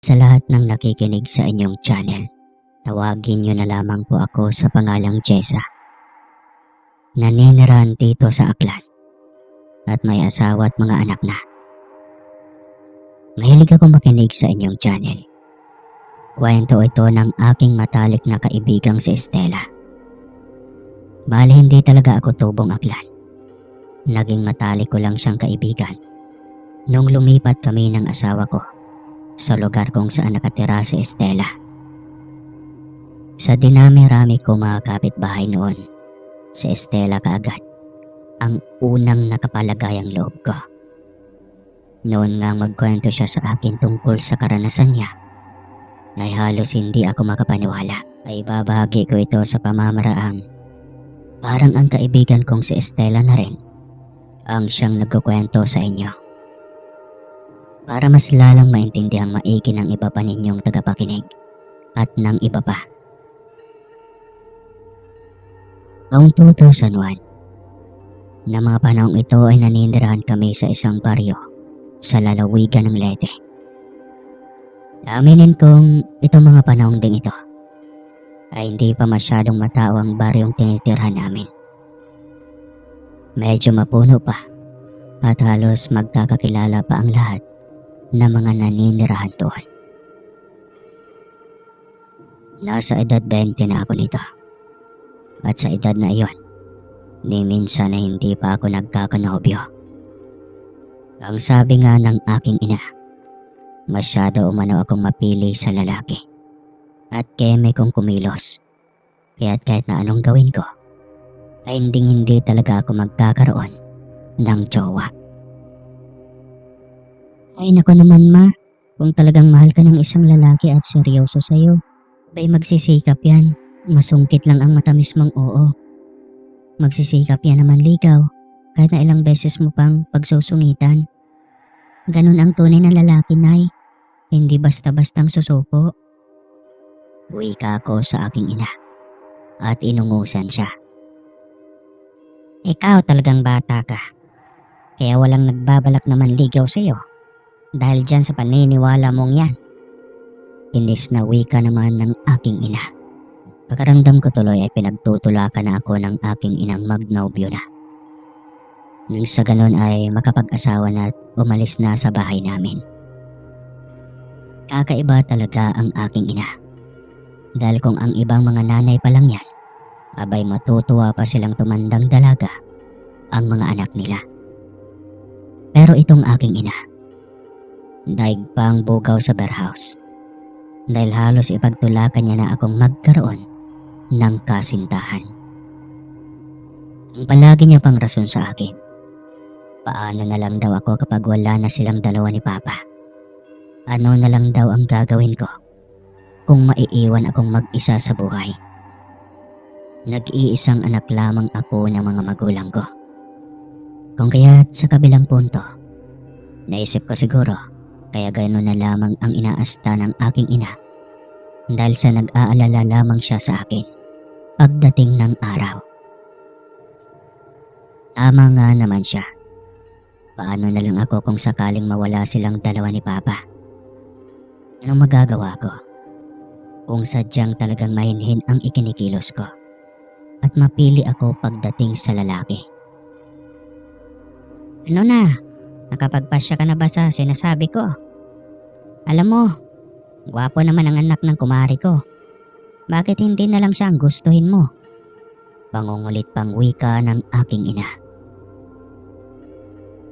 Sa lahat ng nakikinig sa inyong channel, tawagin niyo na lamang po ako sa pangalang Jessa. Naninirahan dito sa Aklan at may asawa at mga anak na. Mahilig akong makinig sa inyong channel. Kwento ito ng aking matalik na kaibigang si Estela. Bali hindi talaga ako tubong Aklan. Naging matalik ko lang siyang kaibigan nung lumipat kami ng asawa ko sa lugar kung saan nakatira si Estela. Sa dinami-rami ko mga kapitbahay noon, si Estela kaagad ang unang nakapalagayang loob ko. Noon nga magkwento siya sa akin tungkol sa karanasan niya, ay halos hindi ako makapaniwala. Ay babahagi ko ito sa pamamaraang parang ang kaibigan kong si Estela na rin ang siyang nagkukwento sa inyo. Para mas lalang maintindihang maigi ng iba pa ninyong tagapakinig at ng iba pa. Noong 2001, na mga panahong ito ay naninirahan kami sa isang baryo sa lalawigan ng Leyte. Aminin kong itong mga panahong ding ito ay hindi pa masyadong matao ang baryong tinitirhan namin. Medyo mapuno pa at halos magkakakilala pa ang lahat na mga naninirahan doon. Nasa edad 20 na ako nito. At sa edad na iyon, ni minsan na hindi pa ako nagkakanobyo. Ang sabi nga ng aking ina, masyado umano akong mapili sa lalaki at keme kong kumilos. Kaya't kahit na anong gawin ko, ay hindi talaga ako magkakaroon ng jowa. Ay nako naman ma, kung talagang mahal ka ng isang lalaki at seryoso sa'yo, bay magsisikap yan. Masungkit lang ang matamis mong oo. Magsisikap yan naman ligaw, kahit na ilang beses mo pang pagsusungitan. Ganun ang tunay na lalaki, Nay. Hindi basta-bastang susuko. Wika ko sa aking ina at inungusan siya. Ikaw talagang bata ka, kaya walang nagbabalak naman ligaw sa'yo dahil dyan sa paniniwala mong yan. Inis na wika naman ng aking ina. Pagkaramdam ko tuloy ay pinagtutulakan na ako ng aking inang magnobyo na. Nang sa ganon ay makapag-asawa na at umalis na sa bahay namin. Kakaiba talaga ang aking ina. Dahil kung ang ibang mga nanay pa lang yan, abay matutuwa pa silang tumandang dalaga ang mga anak nila. Pero itong aking ina, daig pang bugaw sa warehouse. Dahil halos ipagtulakan niya na akong magkaroon ng kasintahan. Ang palagi niya pang rason sa akin, paano na lang daw ako kapag wala na silang dalawa ni Papa? Ano na lang daw ang gagawin ko kung maiiwan akong mag-isa sa buhay? Nag-iisang anak lamang ako ng mga magulang ko. Kung kaya't sa kabilang punto, naisip ko siguro kaya gano'n na lamang ang inaasta ng aking ina dahil sa nag-aalala lamang siya sa akin pagdating ng araw. Tama nga naman siya. Paano na lang ako kung sakaling mawala silang dalawa ni Papa? Anong magagawa ko kung sadyang talagang mahinhin ang ikinikilos ko at mapili ako pagdating sa lalaki? Ano na? Nakapagpasya ka na ba sa sinasabi ko? Alam mo, gwapo naman ang anak ng kumari ko. Bakit hindi na lang siya ang gustuhin mo? Pangungulit pang wika ng aking ina.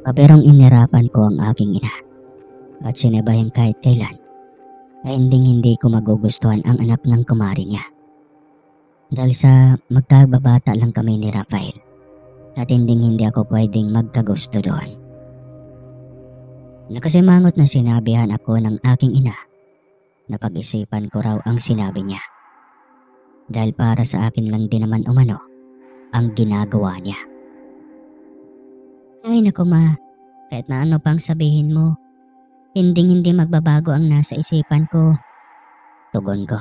Paperong inirapan ko ang aking ina at sinabayang kahit kailan ay hindi ko magugustuhan ang anak ng kumari niya. Dahil sa magkababata lang kami ni Rafael at hindi ako pwedeng magkagusto doon. Nakasimangot na sinabihan ako ng aking ina na pag-isipan ko raw ang sinabi niya. Dahil para sa akin lang din naman umano ang ginagawa niya. Ay naku ma, kahit na ano pang sabihin mo, hindi magbabago ang nasa isipan ko. Tugon ko.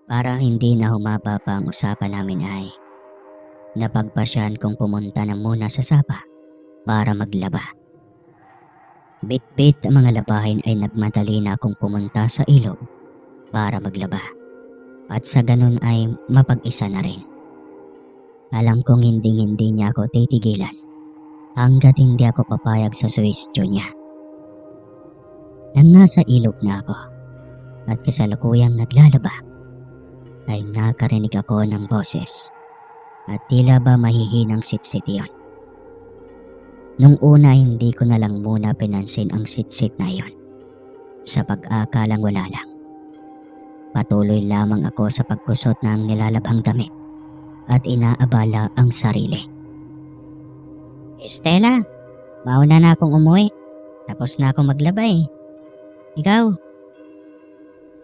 Para hindi na humaba pa ang usapan namin ay napagpasyahan kong pumunta na muna sa sapa para maglaba. Bit-bit ang mga labahin ay nagmadali na akong pumunta sa ilog para maglaba at sa ganun ay mapag-isa na rin. Alam kong hindi niya ako titigilan hanggat hindi ako papayag sa suwestyo niya. Nang nasa ilog na ako at kasalukuyang naglalaba ay nakarinig ako ng boses at tila ba mahihinang sitsit yun. Nung una hindi ko na lang muna pinansin ang sitsit na yon sa pag-akalang wala lang. Patuloy lamang ako sa pagkusot ng nilalabhang damit at inaabala ang sarili. Estela, mauna na akong umuwi. Tapos na akong maglaba eh. Ikaw,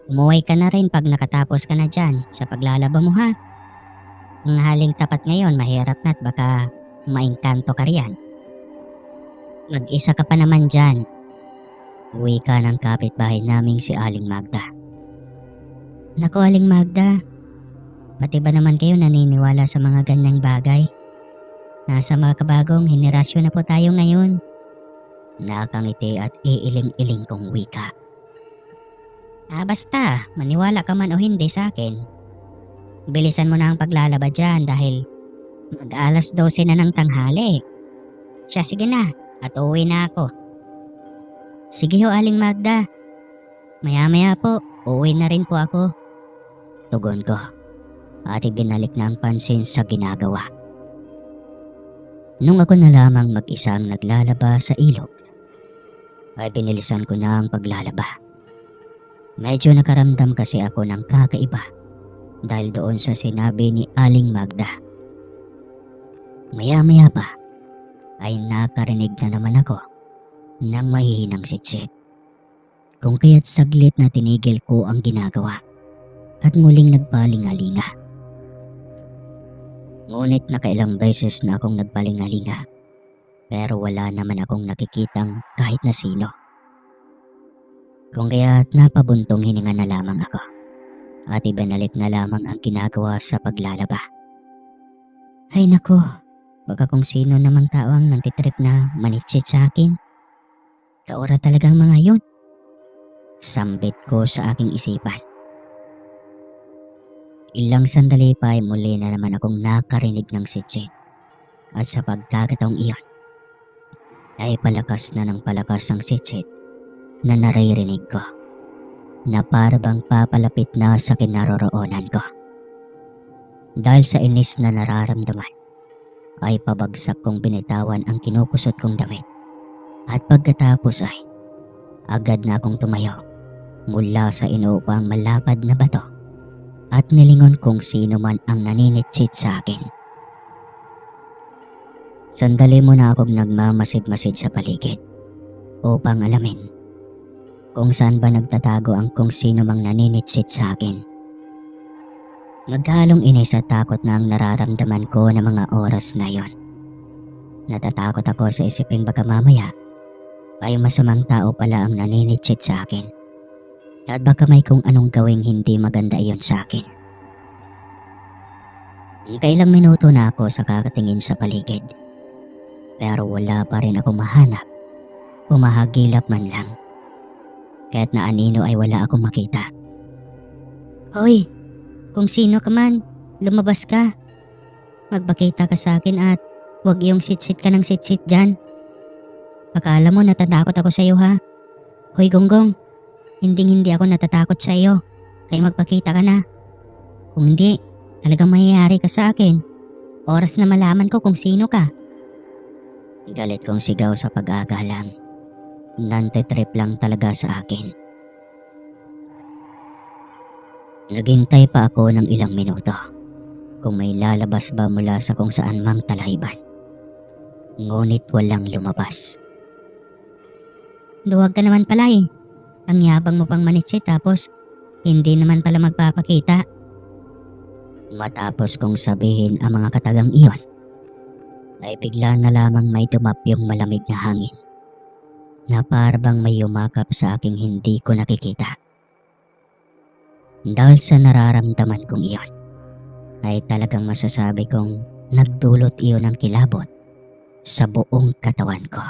umuwi ka na rin pag nakatapos ka na dyan sa paglalaba mo ha. Ang haling tapat ngayon mahirap na at baka maingkanto ka riyan. Mag-isa ka pa naman dyan. Uwi ka ng kapitbahay naming si Aling Magda. Naku Aling Magda, pati ba naman kayo naniniwala sa mga ganyang bagay? Nasa makabagong henerasyon na po tayo ngayon. Nakangiti at iiling-iling kong wika. Basta, maniwala ka man o hindi sa akin. Bilisan mo na ang paglalaba dyan dahil mag-alas 12 na ng tanghali. Siya sige na at uuwi na ako. Sige ho Aling Magda. Maya-maya po, uuwi na rin po ako. Tugon ko at ibinalik na ang pansin sa ginagawa. Nung ako na lamang mag-isang naglalaba sa ilog, ay binilisan ko na ang paglalaba. Medyo nakaramdam kasi ako ng kakaiba dahil doon sa sinabi ni Aling Magda. Maya-maya pa ay nakarinig na naman ako ng mahihinang sitsit. Kung kaya't saglit na tinigil ko ang ginagawa at muling nagpalingalinga. Ngunit nakailang beses na akong nagpalingalinga pero wala naman akong nakikitang kahit na sino. Kung kaya't napabuntong hininga na lamang ako at ibinalik na lamang ang ginagawa sa paglalaba. Ay nako, baka kung sino namang tao ang nantitrip na manitsit sa akin. Kaura talagang mga yun. Sambit ko sa aking isipan. Ilang sandali pa ay muli na naman akong nakarinig ng sitsit. At sa pagkakataong iyon, ay palakas na ng palakas ang sitsit na naririnig ko na parabang papalapit na sa kinaroroonan ko. Dahil sa inis na nararamdaman, ay pabagsak kong binitawan ang kinukusot kong damit. At pagkatapos ay agad na akong tumayo mula sa inuupang malapad na bato at nilingon kung sino man ang naninitsit sa akin. Sandali muna akong nagmamasid-masid sa paligid upang alamin kung saan ba nagtatago ang kung sino mang naninitsit sa akin. Maghalong inis at takot na ang nararamdaman ko na mga oras na yon. Natatakot ako sa isipin baka mamaya ay masamang tao pala ang naninitsit sa akin. At baka may kung anong gawing hindi maganda iyon sa akin. Nakailang minuto na ako sa kakatingin sa paligid. Pero wala pa rin ako mahanap o mahagilap man lang. Kahit na anino ay wala akong makita. Hoy, kung sino ka man, lumabas ka. Magpakita ka sa akin at huwag yung sit-sit ka ng sit-sit dyan. Akala mo natatakot ako sa iyo ha? Hoy Gonggong, hindi ako natatakot sa iyo. Kaya magpakita ka na. Kung hindi, talagang mayayari ka sa akin. Oras na malaman ko kung sino ka. Galit kong sigaw sa pag-aagalang. Nantitrip lang talaga sa akin. Naghintay pa ako ng ilang minuto kung may lalabas ba mula sa kung saan mang talahiban. Ngunit walang lumabas. Duwag ka naman pala eh. Ang yabang mo pang manitsit tapos hindi naman pala magpapakita. Matapos kong sabihin ang mga katagang iyon, ay bigla na lamang may dumapyong malamig na hangin na parang may yumakap sa aking hindi ko nakikita. Dahil sa nararamdaman kong iyon, ay talagang masasabi kong nagdulot iyon ng kilabot sa buong katawan ko.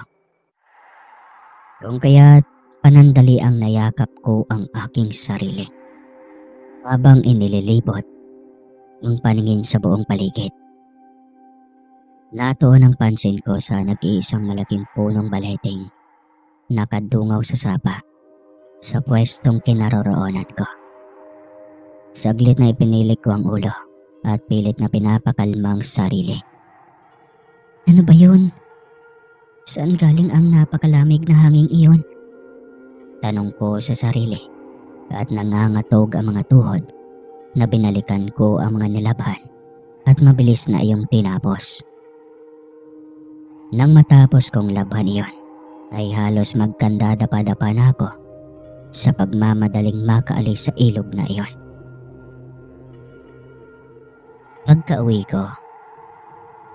Kung kaya't panandali ang nayakap ko ang aking sarili habang inililibot ang paningin sa buong paligid. Natuon ang pansin ko sa nag-iisang malaking punong baleting nakadungaw sa sapa sa pwestong kinaroroonan ko. Saglit na ipinilit ko ang ulo at pilit na pinapakalma ang sarili. Ano ba yun? Saan galing ang napakalamig na hanging iyon? Tanong ko sa sarili at nangangatog ang mga tuhod na binalikan ko ang mga nilaban at mabilis na iyong tinapos. Nang matapos kong labhan iyon ay halos magkandadapa-dapa na ako sa pagmamadaling makaalis sa ilog na iyon. Pagka-uwi ko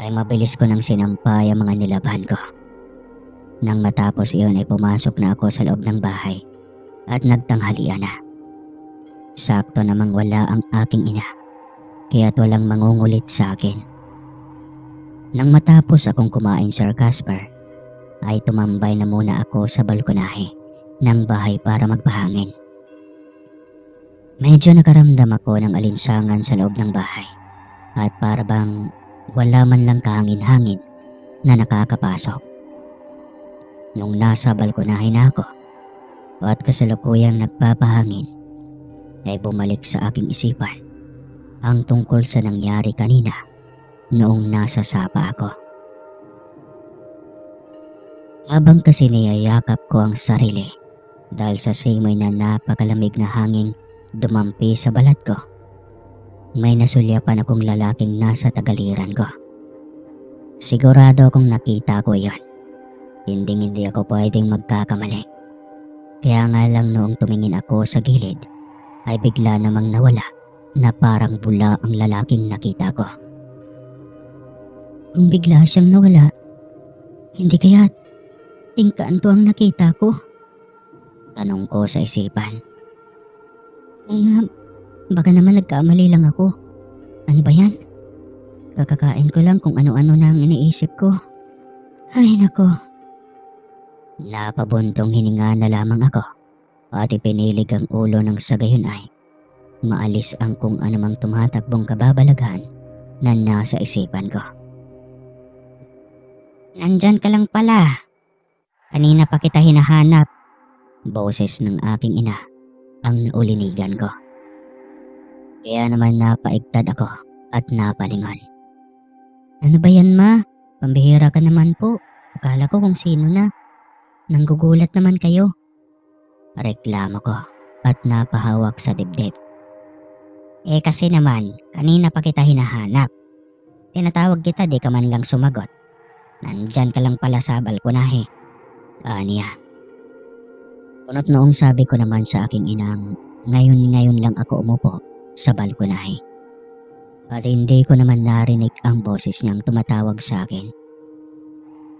ay mabilis ko nang sinampay ang mga nilaban ko. Nang matapos iyon ay pumasok na ako sa loob ng bahay at nagtanghalian na. Sakto namang wala ang aking ina kaya't walang mangungulit sa akin. Nang matapos akong kumain, Sir Casper, ay tumambay na muna ako sa balkonahe ng bahay para magpahangin. Medyo nakaramdam ako ng alinsangan sa loob ng bahay at para bang wala man lang kahangin-hangin na nakakapasok. Nung nasa balkonahe na ako at kasalukuyang nagpapahangin ay bumalik sa aking isipan ang tungkol sa nangyari kanina noong nasa sapa ako. Habang kasi niyayakap ko ang sarili dahil sa simoy na napakalamig na hangin dumampi sa balat ko, may nasulyapan akong lalaking nasa tagaliran ko. Sigurado akong nakita ko iyon. Hindi ako pwedeng magkakamali. Kaya nga lang noong tumingin ako sa gilid ay bigla namang nawala na parang bula ang lalaking nakita ko. Kung bigla siyang nawala, hindi kaya tingkaanto ang nakita ko? Tanong ko sa isipan. Baka naman nagkamali lang ako. Ano ba yan? Kakakain ko lang kung ano-ano na ang iniisip ko. Ay nako. Napabuntong hininga na lamang ako at ipinilig ang ulo ng sa gayon ay maalis ang kung anumang tumatakbong kababalaghan na nasa isipan ko. Nandyan ka lang pala. Kanina pa kita hinahanap. Boses ng aking ina ang naulinigan ko. Kaya naman napaigtad ako at napalingon. Ano ba yan, ma? Pambihira ka naman po. Akala ko kung sino na. Nanggugulat naman kayo. Reklamo ko at napahawak sa dibdib. Kasi naman, kanina pa kita hinahanap. Tinatawag kita, di ka man lang sumagot. Nandyan ka lang pala sa balkonahe. Aniya. Kunot noong sabi ko naman sa aking inang ngayon lang ako umupo sa balkonahe. At hindi ko naman narinig ang boses niyang tumatawag sa akin.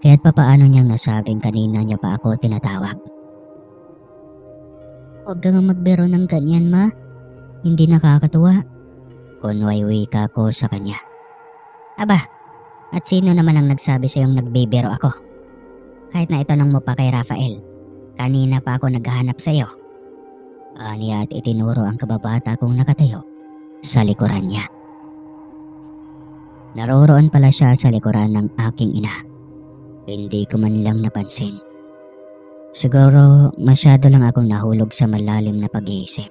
Kaya't papaano niyang nasabing kanina niya pa ako tinatawag. Huwag kang magbiro ng ganyan, ma. Hindi nakakatuwa. Kunway wika ko sa kanya. Aba, at sino naman ang nagsabi sa'yong nagbibiro ako? Kahit na itanong mo pa kay Rafael, kanina pa ako naghahanap sa'yo. Aniya at itinuro ang kababata kong nakatayo sa likuran niya. Naroroon pala siya sa likuran ng aking ina. Hindi ko man lang napansin. Siguro masyado lang akong nahulog sa malalim na pag-iisip.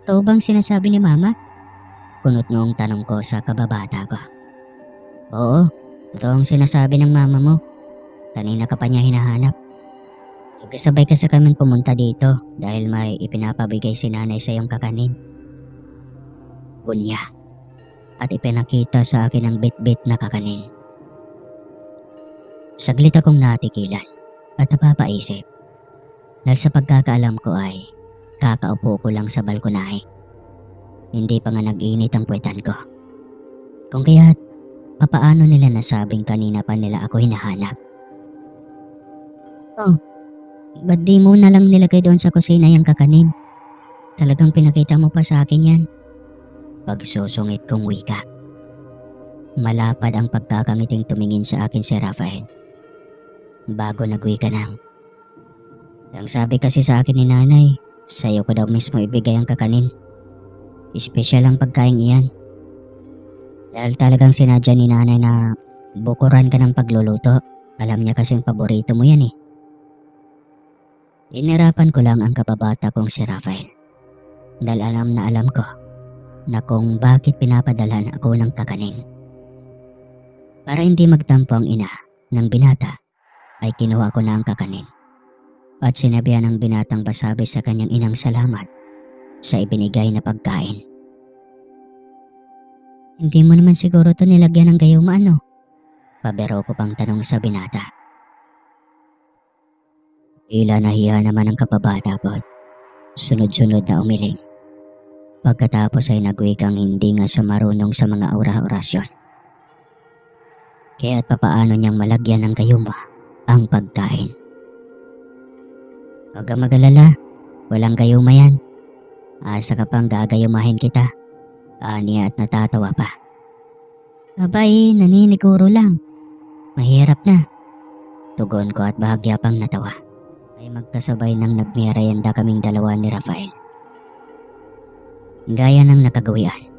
Ito bang sinasabi ni Mama? Kunot noong tanong ko sa kababata ko. Oo, ito ang sinasabi ng mama mo. Kanina ka pa niya hinahanap. Nagkasabay ka sa kami pumunta dito dahil may ipinapabigay si nanay sa iyong kakanin. Bunya. At ipinakita sa akin ang bit-bit na kakanin. Saglit akong natikilan at napapaisip. Dahil sa pagkakaalam ko ay kakaupo ko lang sa balkonahe. Hindi pa nga nag-init ang puwetan ko. Kung kaya't papaano nila nasabing kanina pa nila ako hinahanap? Oh, ba't di mo na lang nilagay doon sa kusina yung kakanin? Talagang pinakita mo pa sa akin yan. Pagsusungit kong wika. Malapad ang pagkakangiting tumingin sa akin si Rafael. bago nag-uwi ka nang. Ang sabi kasi sa akin ni nanay, sa'yo ko daw mismo ibigay ang kakanin. Espesyal ang pagkain iyan. Dahil talagang sinadya ni nanay na bukuran ka ng pagluluto. Alam niya kasing paborito mo yan eh. Inirapan ko lang ang kababata kong si Rafael. Dahil alam na alam ko na kung bakit pinapadalan ako ng kakanin. Para hindi magtampo ang ina ng binata, ay kinuha ko na ang kakanin. At sinabihan ng binatang pasabi sa kanyang inang salamat sa ibinigay na pagkain. Hindi mo naman siguro to nilagyan ng gayuma ano? Pabiro ko pang tanong sa binata. Tila nahiya naman ang kababata ko at sunod-sunod na umiling. Pagkatapos ay nagwikang hindi nga siya marunong sa mga orasyon. Kaya't papaano niyang malagyan ng gayuma ang pagkain. Huwag kang mag-alala, walang gayuma yan. Asa ka pang gagayumahin kita. Aniya at natatawa pa. Abay, naniniguro lang. Mahirap na. Tugon ko at bahagya pang natawa. Ay magkasabay nang nagmerayanda kaming dalawa ni Rafael. Gaya ng nakagawian,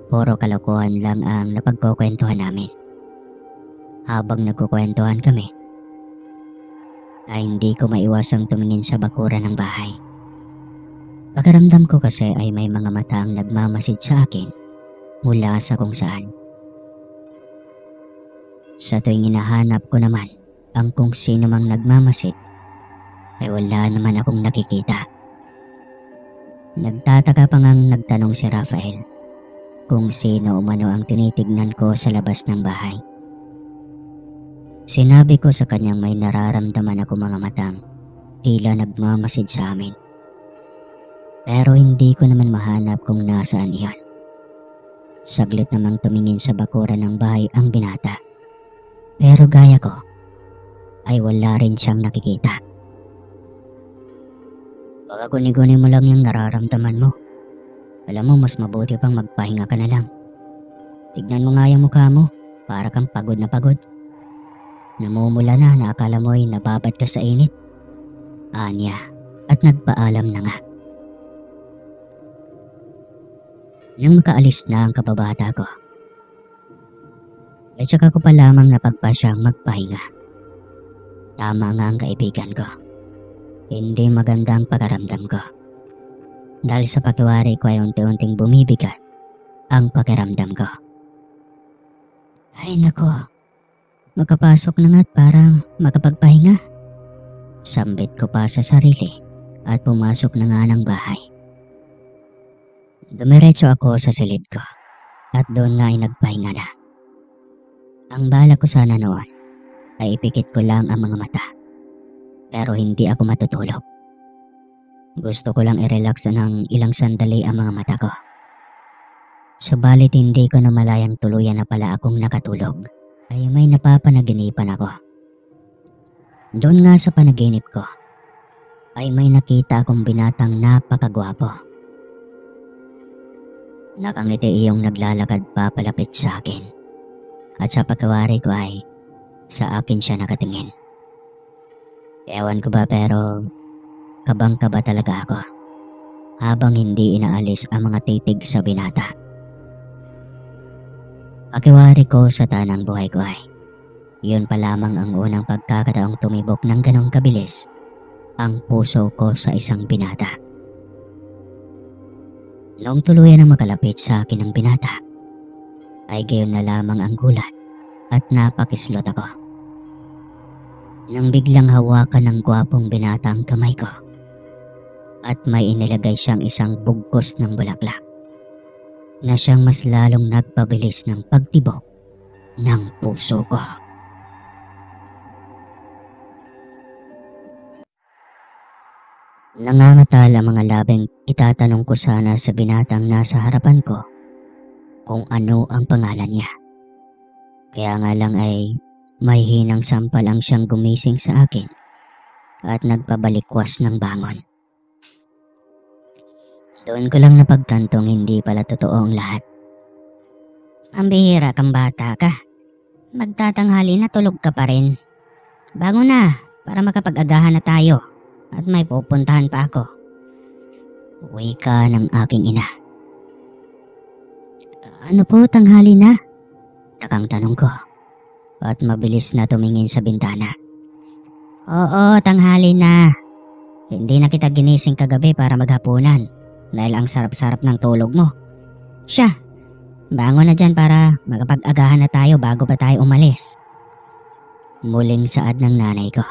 puro kalokohan lang ang napagkukwentuhan namin. Habang nagkukwentuhan kami, ay hindi ko maiwasang tumingin sa bakuran ng bahay. Pakiramdam ko kasi ay may mga mata ang nagmamasid sa akin mula sa kung saan. Sa tuwing hinahanap ko naman ang kung sino mang nagmamasid, ay wala naman akong nakikita. Nagtataka pa ngang nagtanong si Rafael kung sino umano ang tinitignan ko sa labas ng bahay. Sinabi ko sa kanyang may nararamdaman ako mga matang tila nagmamasid sa amin. Pero hindi ko naman mahanap kung nasaan iyon. Saglit namang tumingin sa bakuran ng bahay ang binata. Pero gaya ko, ay wala rin siyang nakikita. Baka guni-guni mo lang yung nararamdaman mo. Alam mo, mas mabuti pang magpahinga ka na lang. Tignan mo nga yung mukha mo, para kang pagod na pagod. Namumula na akala mo ay nababad ka sa init. Anya, at nagpaalam na nga. Nang makaalis na ang kababata ko, at saka ko pa lamang napagpa siyang magpahinga. Tama nga ang kaibigan ko. Hindi maganda ang pakaramdam ko. Dahil sa pakiwari ko ay unti-unting bumibigat ang pakiramdam ko. Ay nako, makapasok na nga't para makapagpahinga. Sambit ko pa sa sarili at pumasok na nga ng bahay. Dumiretso ako sa silid ko at doon nga ay nagpahinga na. Ang bala ko sana noon ay ipikit ko lang ang mga mata. Pero hindi ako matutulog. Gusto ko lang i-relax ng ilang sandali ang mga mata ko. Subalit hindi ko namalayang tuluyan na pala akong nakatulog ay may napapanaginipan ako. Doon nga sa panaginip ko ay may nakita akong binatang napakagwapo. Nakangiti iyong naglalakad pa palapit sa akin at sa pagkawari ko ay sa akin siya nakatingin. Ewan ko ba pero kabang-kaba talaga ako habang hindi inaalis ang mga titig sa binata. Pakiwari ko sa tanang buhay ko ay yun pa lamang ang unang pagkakataong tumibok ng ganong kabilis ang puso ko sa isang binata. Noong tuluyan ang makalapit sa akin ng binata ay gayon na lamang ang gulat at napakislot ako. Nang biglang hawakan ng gwapong binata ang kamay ko at may inilagay siyang isang bugkos ng bulaklak na siyang mas lalong nagpabilis ng pagtibok ng puso ko. Nangangatal ang mga labing itatanong ko sana sa binatang nasa harapan ko kung ano ang pangalan niya. Kaya nga lang ay may hinang sampal ang siyang gumising sa akin at nagpabalikwas ng bangon. Doon ko lang napagtantong hindi pala totoo ang lahat. Ang bihira kang bata ka. Magtatanghali na tulog ka pa rin. Bangon na para makapag-agahan na tayo at may pupuntahan pa ako. Wika ng aking ina. Ano po, tanghali na? Takang tanong ko at mabilis na tumingin sa bintana. Oo, tanghali na. Hindi na kita ginising kagabi para maghapunan dahil ang sarap-sarap ng tulog mo. Siya, bangon na dyan para makapag-agahan na tayo bago pa tayo umalis. Muling saad ng nanay ko.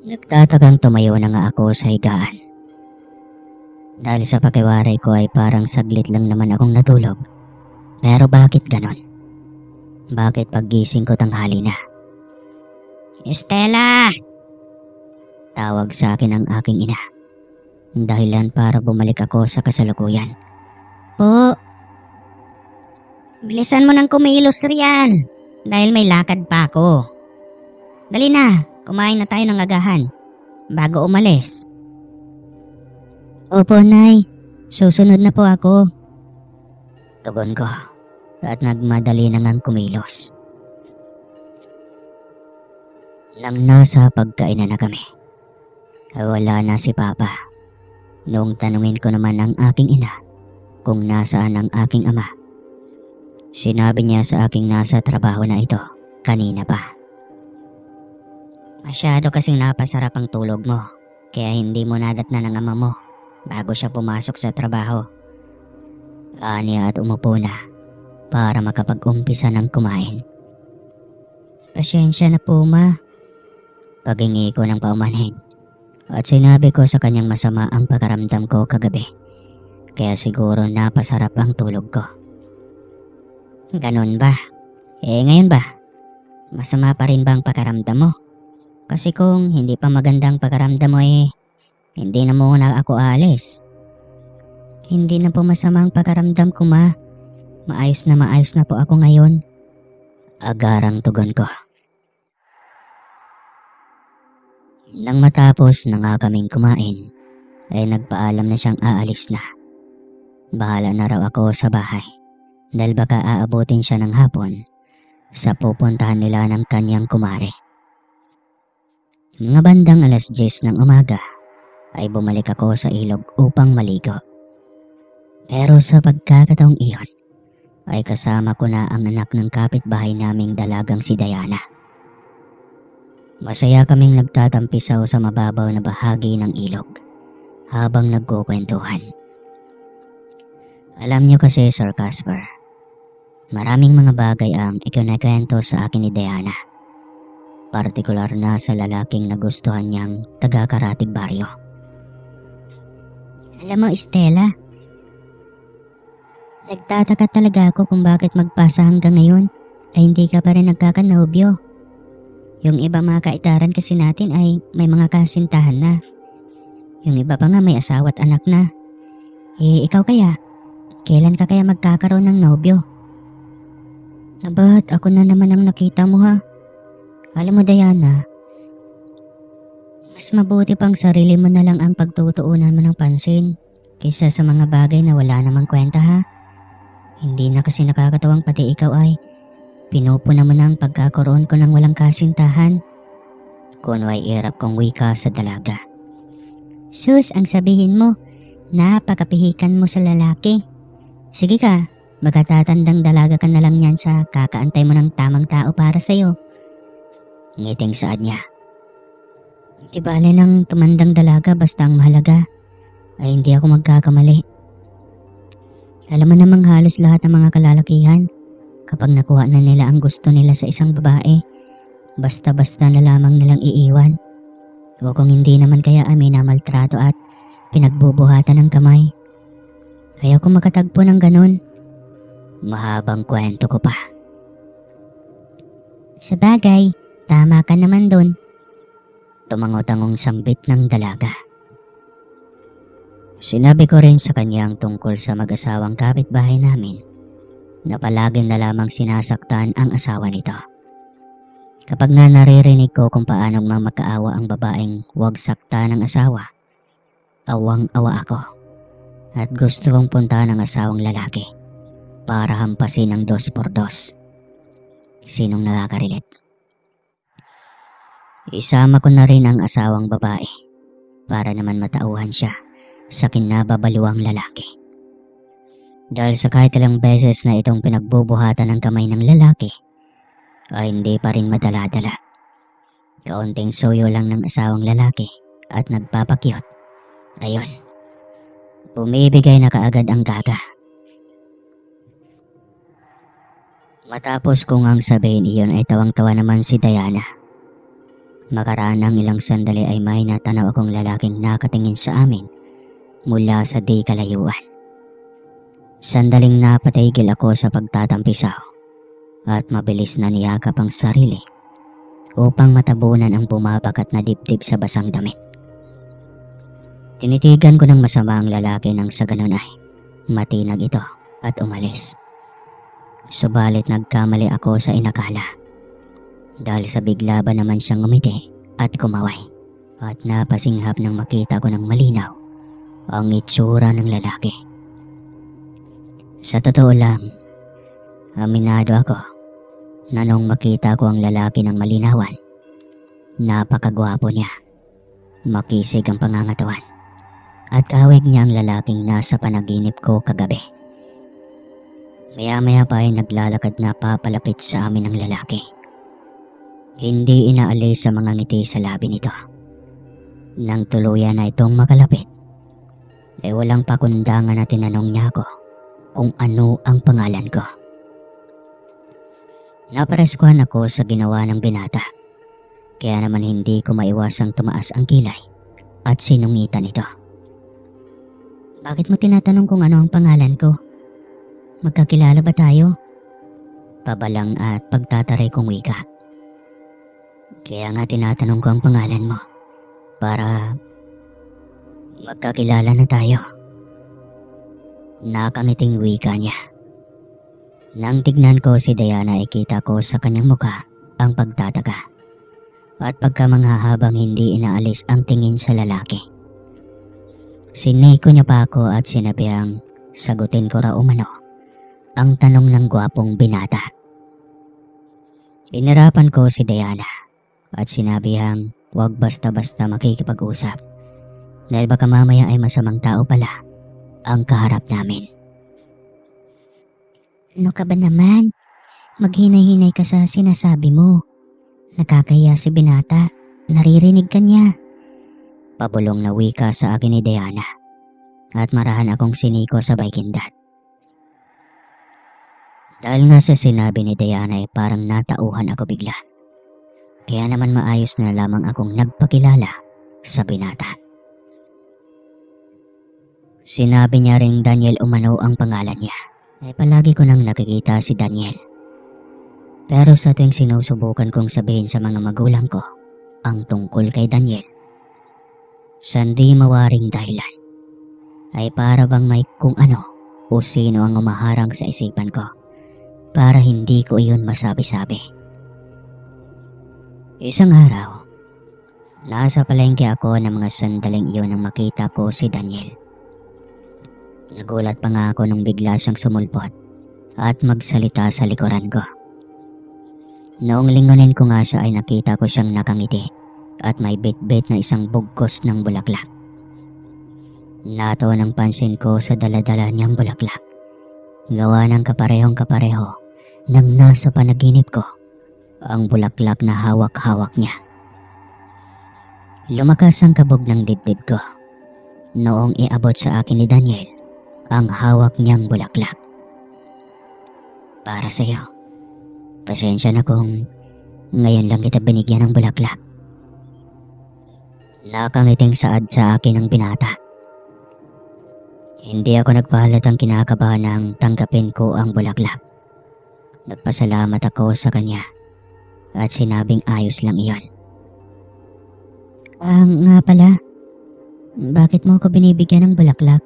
Nagtatakang tumayo na nga ako sa higaan. Dahil sa pakiwaray ko ay parang saglit lang naman akong natulog. Pero bakit ganon? Bakit paggising ko tanghali na? Estela! Tawag sa akin ang aking ina. Dahilan para bumalik ako sa kasalukuyan. Po, bilisan mo nang kumilos riyan dahil may lakad pa ako. Dali na, kumain na tayo ng agahan bago umalis. Opo, Nay. Susunod na po ako. Tugon ko at nagmadali na ngang kumilos. Nang nasa pagkainan na kami, wala na si Papa. Noong tanungin ko naman ang aking ina kung nasaan ang aking ama, sinabi niya sa aking nasa trabaho na ito kanina pa. Masyado kasing napasarap ang tulog mo, kaya hindi mo nadatnan ng ama mo bago siya pumasok sa trabaho. Aniya at umupo na para makapag-umpisa ng kumain. Pasensya na po, Ma. Paghingi ko ng paumanhin at sinabi ko sa kanyang masama ang pakaramdam ko kagabi, kaya siguro napasarap ang tulog ko. Ganon ba? Ngayon ba? Masama pa rin ba ang pakaramdam mo? Kasi kung hindi pa magandang pakaramdam mo hindi na muna ako aalis. Hindi na po masama ang pakaramdam ko, Ma. Maayos na po ako ngayon. Agarang tugon ko. Nang matapos na nga kaming kumain, ay nagpaalam na siyang aalis na. Bahala na raw ako sa bahay dahil baka aabutin siya ng hapon sa pupuntahan nila ng kanyang kumare. Mga bandang 10:00 ng umaga ay bumalik ako sa ilog upang maligo. Pero sa pagkakataong iyon ay kasama ko na ang anak ng kapitbahay naming dalagang si Diana. Masaya kaming nagtatampisaw sa mababaw na bahagi ng ilog habang nagkukwentuhan. Alam niyo kasi, Sir Casper, maraming mga bagay ang ikinikwento sa akin ni Diana. Partikular na sa lalaking nagustuhan niyang taga-Karatig Baryo. Alam mo, Estela, nagtataka talaga ako kung bakit magpasa hanggang ngayon ay hindi ka pa rin nagkakanobyo. Yung iba mga kaitaran kasi natin ay may mga kasintahan na. Yung iba pa nga may asawa at anak na. Ikaw kaya? Kailan ka kaya magkakaroon ng nobyo? Ba't ako na naman ang nakita mo, ha? Alam mo, Diana, mas mabuti pang sarili mo na lang ang pagtutuunan mo ng pansin kaysa sa mga bagay na wala namang kwenta, ha? Hindi na kasi nakakatawang pati ikaw ay pinupuna mo na ang pagkakaroon ko ng walang kasintahan. Kunway irap kong wika sa dalaga. Sus, ang sabihin mo, napakapihikan mo sa lalaki. Sige ka, magkatatandang dalaga ka na lang yan sa kakaantay mo ng tamang tao para sa'yo. Ngiting saad niya. Di bale ng tumandang dalaga basta ang mahalaga ay hindi ako magkakamali. Alam mo namang halos lahat ng mga kalalakihan, kapag nakuha na nila ang gusto nila sa isang babae, basta-basta na lamang nilang iiwan. O kung hindi naman kaya ay minamaltrato at pinagbubuhatan ng kamay. Kaya kung makatagpo ng ganun, mahabang kwento ko pa. Sa bagay, tama ka naman dun. Tumangot-tangong sambit ng dalaga. Sinabi ko rin sa kanyang tungkol sa mag-asawang kapitbahay namin na palagi na lamang sinasaktan ang asawa nito. Kapag nga naririnig ko kung paano makaawa ang babaeng huwag sakta ng asawa, awang-awa ako at gusto kong puntahan ang asawang lalaki para hampasin ang 2x2. Sinong nakakarilit? Isama ko na rin ang asawang babae para naman matauhan siya sa kinababaliwang lalaki. Dahil sa kahit ilang beses na itong pinagbubuhatan ng kamay ng lalaki, ay hindi pa rin madala-dala. Kaunting suyo lang ng asawang lalaki at nagpapakyot. Ayun, bumibigay na kaagad ang gaga. Matapos ko ngang sabihin iyon ay tawang-tawa naman si Diana. Makaraan ng ilang sandali ay may natanaw akong lalaking nakatingin sa amin mula sa di kalayuan. Sandaling napatigil ako sa pagtatampisaw at mabilis na niyakap ang sarili upang matabunan ang bumabakat na dibdib sa basang damit. Tinitigan ko ng masama ang lalaki nang sa ganun ay matinag ito at umalis. Subalit nagkamali ako sa inakala. Dahil sa bigla ba naman siyang ngumiti at kumaway at napasinghap nang makita ko ng malinaw ang itsura ng lalaki. Sa totoo lang, aminado ako na nung makita ko ang lalaki ng malinawan, napakagwapo niya, makisig ang pangangatawan at kahawig niya ang lalaking nasa panaginip ko kagabi. Maya-maya pa ay naglalakad na papalapit sa amin ang lalaki. Hindi inaalis sa mga ngiti sa labi nito. Nang tuluyan na itong makalapit, ay walang pakundangan na tinanong niya ako kung ano ang pangalan ko. Napareskuhan ako sa ginawa ng binata, kaya naman hindi ko maiwasang tumaas ang kilay at sinungitan ito. Bakit mo tinatanong kung ano ang pangalan ko? Magkakilala ba tayo? Pabalang at pagtataray kong wika. Kaya nga tinatanong ko ang pangalan mo para magkakilala na tayo. Nakangiting wika niya. Nang tignan ko si Diana ay kita ko sa kanyang mukha ang pagtataka at pagkamanghahabang hindi inaalis ang tingin sa lalaki. Siniko niya pa ako at sinabihang sagutin ko raw umano ang tanong ng gwapong binata. Inirapan ko si Diana at sinabihang huwag basta-basta makikipag-usap dahil baka mamaya ay masamang tao pala ang kaharap namin. Ano ka ba naman? Maghinay-hinay ka sa sinasabi mo. Nakakaya si binata, naririnig ka niya. Pabulong na wika sa akin ni Diana at marahan akong siniko sabay kindat. Dahil nga sa sinabi ni Diana ay parang natauhan ako bigla. Kaya naman maayos na lamang akong nagpakilala sa binata. Sinabi niya ring Daniel umano ang pangalan niya. Ay palagi ko nang nakikita si Daniel. Pero sa tuwing sinusubukan kong sabihin sa mga magulang ko ang tungkol kay Daniel, sa di mawaring dahilan, ay para bang may kung ano o sino ang umaharang sa isipan ko para hindi ko iyon masabi-sabi. Isang araw, nasa palengke ako ng mga sandaling iyon nang makita ko si Daniel. Nagulat pa nga ako nung bigla siyang sumulpot at magsalita sa likuran ko. Noong lingunin ko nga siya ay nakita ko siyang nakangiti at may bit-bit na isang bugkos ng bulaklak. Natawa ng pansin ko sa daladala niyang bulaklak. Gawa ng kaparehong-kapareho nang nasa panaginip ko ang bulaklak na hawak-hawak niya. Lumakas ang kabog ng dibdib ko noong iabot sa akin ni Daniel ang hawak niyang bulaklak. Para sa iyo. Pasensya na kung ngayon lang kita binigyan ng bulaklak. Nakangiting saad sa akin ang binata. Hindi ako nagpahalatang kinakabahan nang tanggapin ko ang bulaklak. Nagpasalamat ako sa kanya at sinabing ayos lang iyon. Nga pala, bakit mo ako binibigyan ng bulaklak?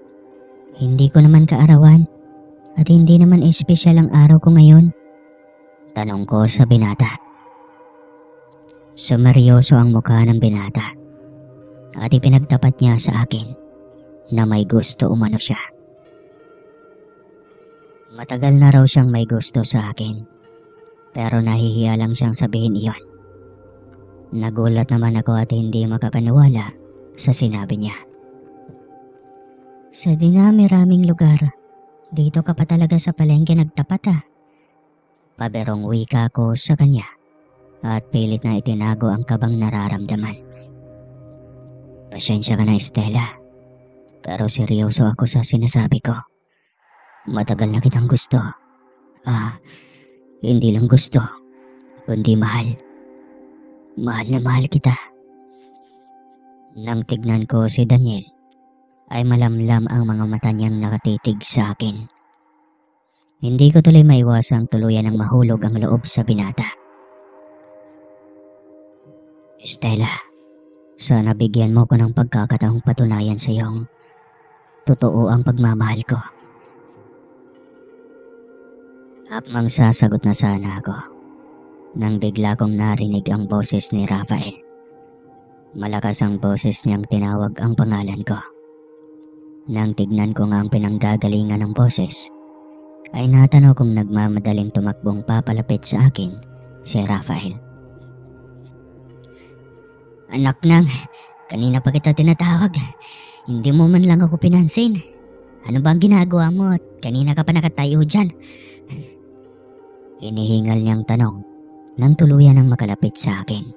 Hindi ko naman kaarawan at hindi naman espesyal ang araw ko ngayon. Tanong ko sa binata. Sumeryoso ang mukha ng binata at ipinagtapat niya sa akin na may gusto umano siya. Matagal na raw siyang may gusto sa akin pero nahihiya lang siyang sabihin iyon. Nagulat naman ako at hindi makapaniwala sa sinabi niya. Sa dinami-raming lugar, dito ka pa talaga sa palengke nagtapat ah. Paberong wika ko sa kanya at pilit na itinago ang kabang nararamdaman. Pasensya ka na, Estela, pero seryoso ako sa sinasabi ko. Matagal na kitang gusto. Hindi lang gusto, kundi mahal. Mahal na mahal kita. Nang tignan ko si Daniel, ay malamlam ang mga mata niyang nakatitig sa akin. Hindi ko tuloy maiwasang tuluyan ng mahulog ang loob sa binata. Estela, sana bigyan mo ko ng pagkakataong patunayan sa iyong totoo ang pagmamahal ko. Akmang sasagot na sana ako nang bigla kong narinig ang boses ni Rafael. Malakas ang boses niyang tinawag ang pangalan ko. Nang tignan ko nga ang pinanggagalingan ng boses, ay natanaw kong nagmamadaling tumakbong papalapit sa akin si Rafael. Anak nang, kanina pa kita tinatawag. Hindi mo man lang ako pinansin. Ano ba ang ginagawa mo at kanina ka pa nakatayo dyan? Inihingal niyang tanong nang tuluyan ng makalapit sa akin.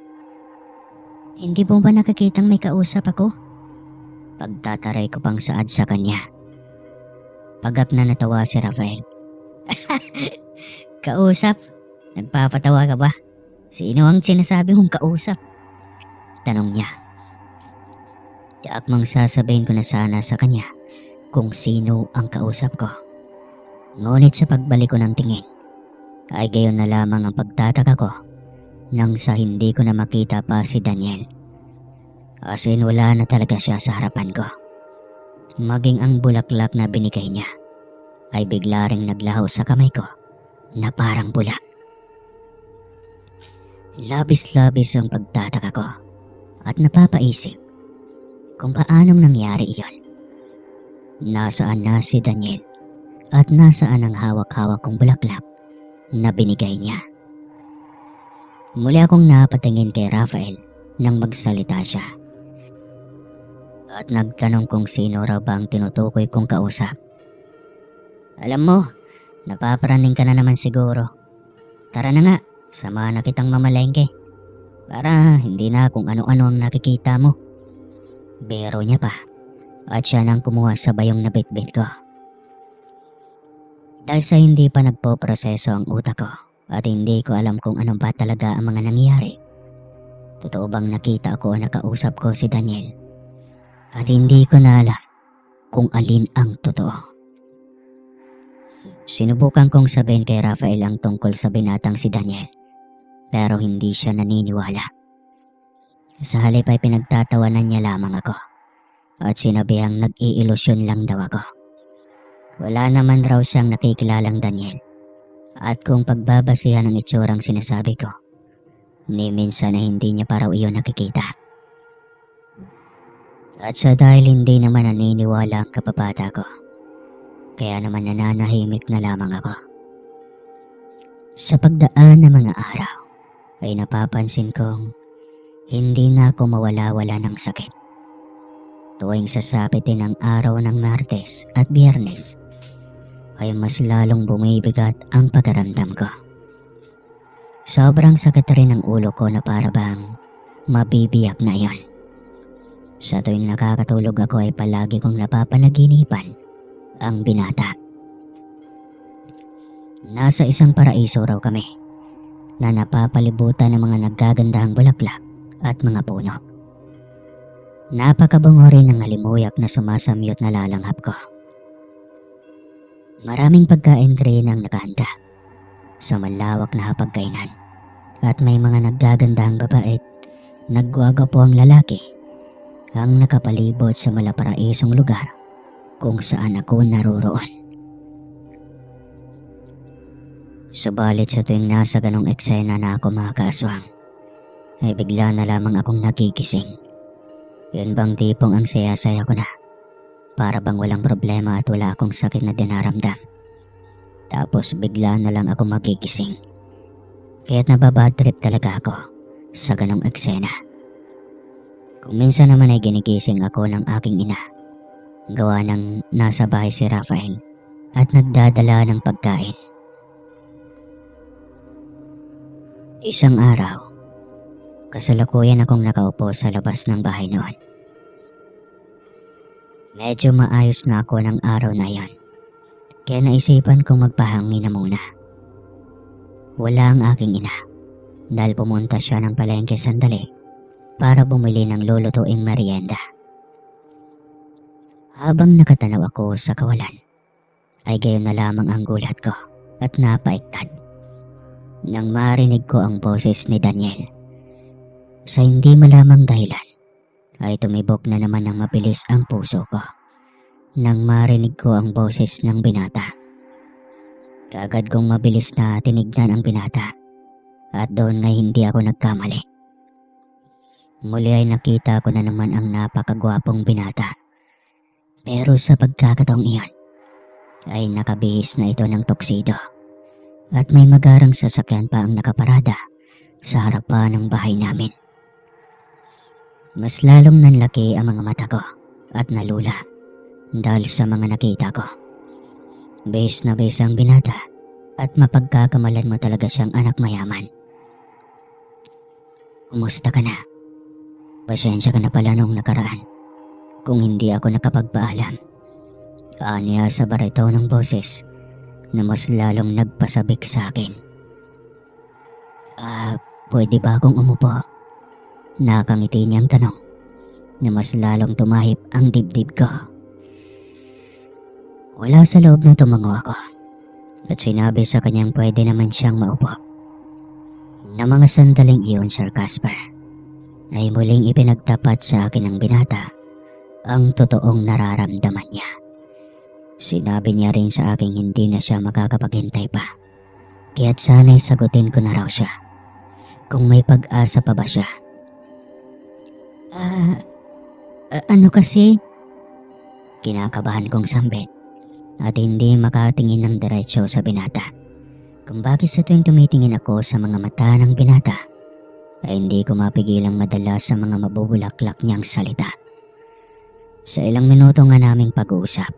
Hindi mo ba nakakitang may kausap ako? Pagtataray ko pang saad sa kanya. Pagap na natawa si Rafael. Kausap? Nagpapatawa ka ba? Sino ang sinasabi mong kausap? Tanong niya. Akmang sasabihin ko na sana sa kanya kung sino ang kausap ko. Ngunit sa pagbalik ko ng tingin, ay gayon na lamang ang pagtataka ko nang sa hindi ko na makita pa si Daniel. As in wala na talaga siya sa harapan ko. Maging ang bulaklak na binigay niya ay bigla ring naglaho sa kamay ko na parang bula. Labis-labis ang pagtataka ko at napapaisip kung paanong nangyari iyon. Nasaan na si Daniel at nasaan ang hawak-hawak kong bulaklak na binigay niya. Muli akong napatingin kay Rafael nang magsalita siya. At nagtanong kung sino raw ba ang tinutukoy kong kausap. Alam mo, napaparaning ka na naman siguro. Tara na nga, samahan na kitang mamalengke. Para hindi na kung ano-ano ang nakikita mo. Biro niya pa at siya nang kumuha sa bayong na bitbit ko. Dahil sa hindi pa nagpo-proseso ang utak ko at hindi ko alam kung ano ba talaga ang mga nangyari. Totoo bang nakita ko o nakausap ko si Daniel? At hindi ko na alam kung alin ang totoo. Sinubukan kong sabihin kay Rafael ang tungkol sa binatang si Daniel, pero hindi siya naniniwala. Sa halip ay pinagtatawanan niya lamang ako at sinabihang nag-iilusyon lang daw ako. Wala naman raw siyang nakikilalang Daniel at kung pagbabasihan ang itsurang sinasabi ko, ni minsan na hindi niya pa raw iyon nakikita. At sa dahil hindi naman naniniwala ang kapabata ko, kaya naman nananahimik na lamang ako. Sa pagdaan ng mga araw ay napapansin kong hindi na ako mawala-wala ng sakit. Tuwing sasapitin ang araw ng Martes at Biyernes ay mas lalong bumibigat ang pagkaramdam ko. Sobrang sakit rin ang ulo ko na para bang mabibiyak na iyon. Sa tuwing nakakatulog ako ay palagi kong napapanaginipan ang binata. Nasa isang paraiso raw kami na napapalibutan ng mga naggagandahang bulaklak at mga puno. Napakabango rin ng halimuyak na sumasamyot na lalanghap ko. Maraming pagkain rin ang nakahanda sa malawak na hapagkainan at may mga naggagandahang babae at nagwagapo ang lalaki ang nakapalibot sa malaparaisong lugar kung saan ako naroroon. Subalit sa tuwing nasa ganong eksena na ako makakaswang, ay bigla na lamang akong nagigising. Yun bang tipong ang saya-saya ko na, para bang walang problema at wala akong sakit na dinaramdam. Tapos bigla na lang ako magigising. Kaya't nababad trip talaga ako sa ganong eksena. Kung minsan naman ay ginigising ako ng aking ina, gawa ng nasa bahay si Rafael at nagdadala ng pagkain. Isang araw, kasalukuyan akong nakaupo sa labas ng bahay noon. Medyo maayos na ako ng araw na yon, kaya naisipan kong magpahangin na muna. Wala ang aking ina dahil pumunta siya ng palengke sandali para bumili ng lulutuing merienda. Habang nakatanaw ako sa kawalan, ay gayon na lamang ang gulat ko at napaiktad nang marinig ko ang boses ni Daniel. Sa hindi malamang dahilan ay tumibok na naman ng mabilis ang puso ko nang marinig ko ang boses ng binata. Kaagad kong mabilis na tinignan ang binata at doon nga hindi ako nagkamali. Muli ay nakita ko na naman ang napakagwapong binata. Pero sa pagkakataong iyon ay nakabihis na ito ng tuxedo at may magarang sasakyan pa ang nakaparada sa harapan ng bahay namin. Mas lalong nanlaki ang mga mata ko at nalula dahil sa mga nakita ko. Base na base ang binata at mapagkakamalan mo talaga siyang anak mayaman. Kumusta ka na? Pasensya ka na pala nung nakaraan kung hindi ako nakapagpaalam. Aniya sa barito ng boses na mas lalong nagpasabik sa akin. Pwede ba akong umupo? Nakangiti niyang tanong na mas lalong tumahip ang dibdib ko. Wala sa loob na tumango ako at sinabi sa kanyang pwede naman siyang maupo. Na mga sandaling iyon, Sir Casper, ay muling ipinagtapat sa akin ng binata ang totoong nararamdaman niya. Sinabi niya rin sa akin hindi na siya makakapaghintay pa, kaya't sana'y sagutin ko na raw siya kung may pag-asa pa ba siya. Ano kasi? Kinakabahan kong sambit at hindi makatingin ng diretso sa binata. Kung bakit sa tuwing tumitingin ako sa mga mata ng binata ay hindi ko mapigilang madala sa mga mabubulaklak niyang salita. Sa ilang minuto nga naming pag-uusap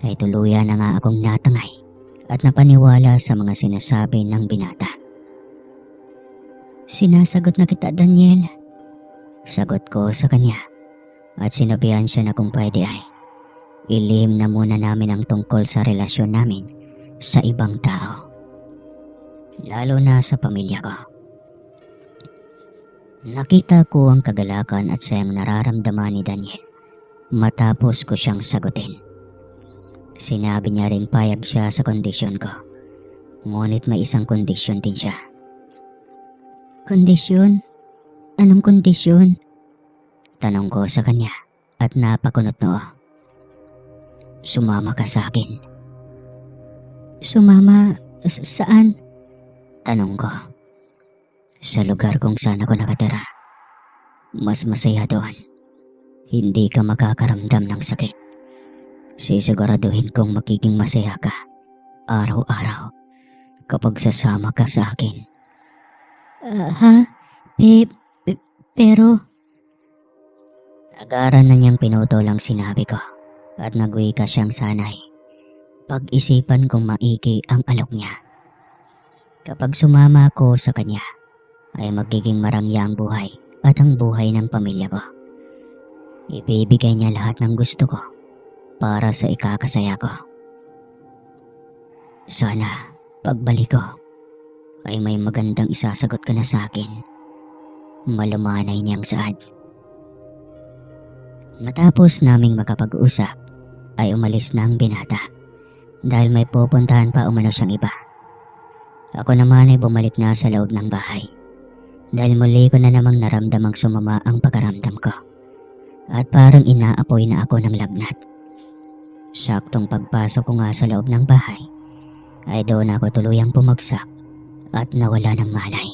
ay tuluyan na nga akong natangay at napaniwala sa mga sinasabi ng binata. Sinasagot na kita, Daniel. Sagot ko sa kanya at sinabihan siya na kung pwede ay ilihim na muna namin ang tungkol sa relasyon namin sa ibang tao, lalo na sa pamilya ko. Nakita ko ang kagalakan at sayang nararamdaman ni Daniel matapos ko siyang sagutin. Sinabi niya rin payag siya sa kondisyon ko, ngunit may isang kondisyon din siya. Kondisyon? Anong kondisyon? Tanong ko sa kanya at napakunot noo. Sumama ka sa akin. Sumama? Saan? Tanong ko. Sa lugar kung saan ako nakatira. Mas masaya doon. Hindi ka makakaramdam ng sakit. Sisiguraduhin kong magiging masaya ka araw-araw kapag sasama ka sa akin. Pero... Agaran na niyang pinuto lang sinabi ko at nagwika siyang sanay. Pag-isipan kong maigi ang alok niya. Kapag sumama ako sa kanya, ay magiging marangya ang buhay at ang buhay ng pamilya ko. Ibibigay niya lahat ng gusto ko para sa ikakasaya ko. Sana, pagbalik ko, ay may magandang isasagot ka na sa akin. Malumanay niyang saad. Matapos naming makapag-usap, ay umalis na ang binata dahil may pupuntahan pa umano siyang iba. Ako naman ay bumalik na sa loob ng bahay dahil muli ko na namang naramdamang sumama ang pagkaramdam ko at parang inaapoy na ako ng lagnat. Saktong pagpasok ko nga sa loob ng bahay ay doon ako tuluyang bumagsak at nawala ng malay.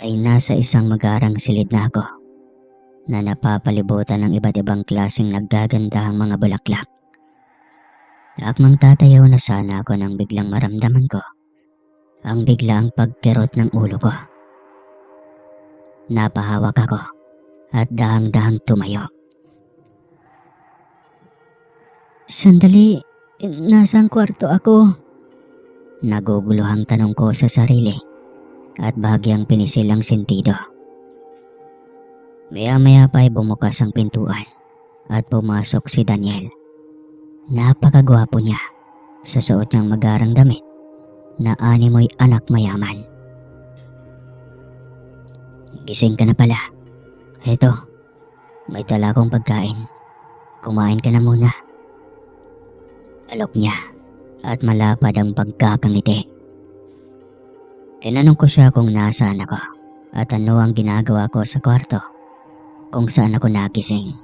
Ay nasa isang magarang silid na ako na napapalibutan ng iba't ibang klaseng naggagandahang mga bulaklak. Akmang tatayaw na sana ako nang biglang maramdaman ko ang biglaang pagkirot ng ulo ko. Napahawak ako at dahang-dahang tumayo. Sandali, nasang kwarto ako? Naguguluhang tanong ko sa sarili at bahagyang pinisil ang sentido. Maya-maya pa ay bumukas ang pintuan at pumasok si Daniel. Napakagwapo niya sa suot niyang magarang damit na animoy anak mayaman. Gising ka na pala. Eto, may dala akong pagkain. Kumain ka na muna. Alok niya at malapad ang pagkakangiti. Tinanong ko siya kung nasaan ako at ano ang ginagawa ko sa kwarto kung saan ako nagising.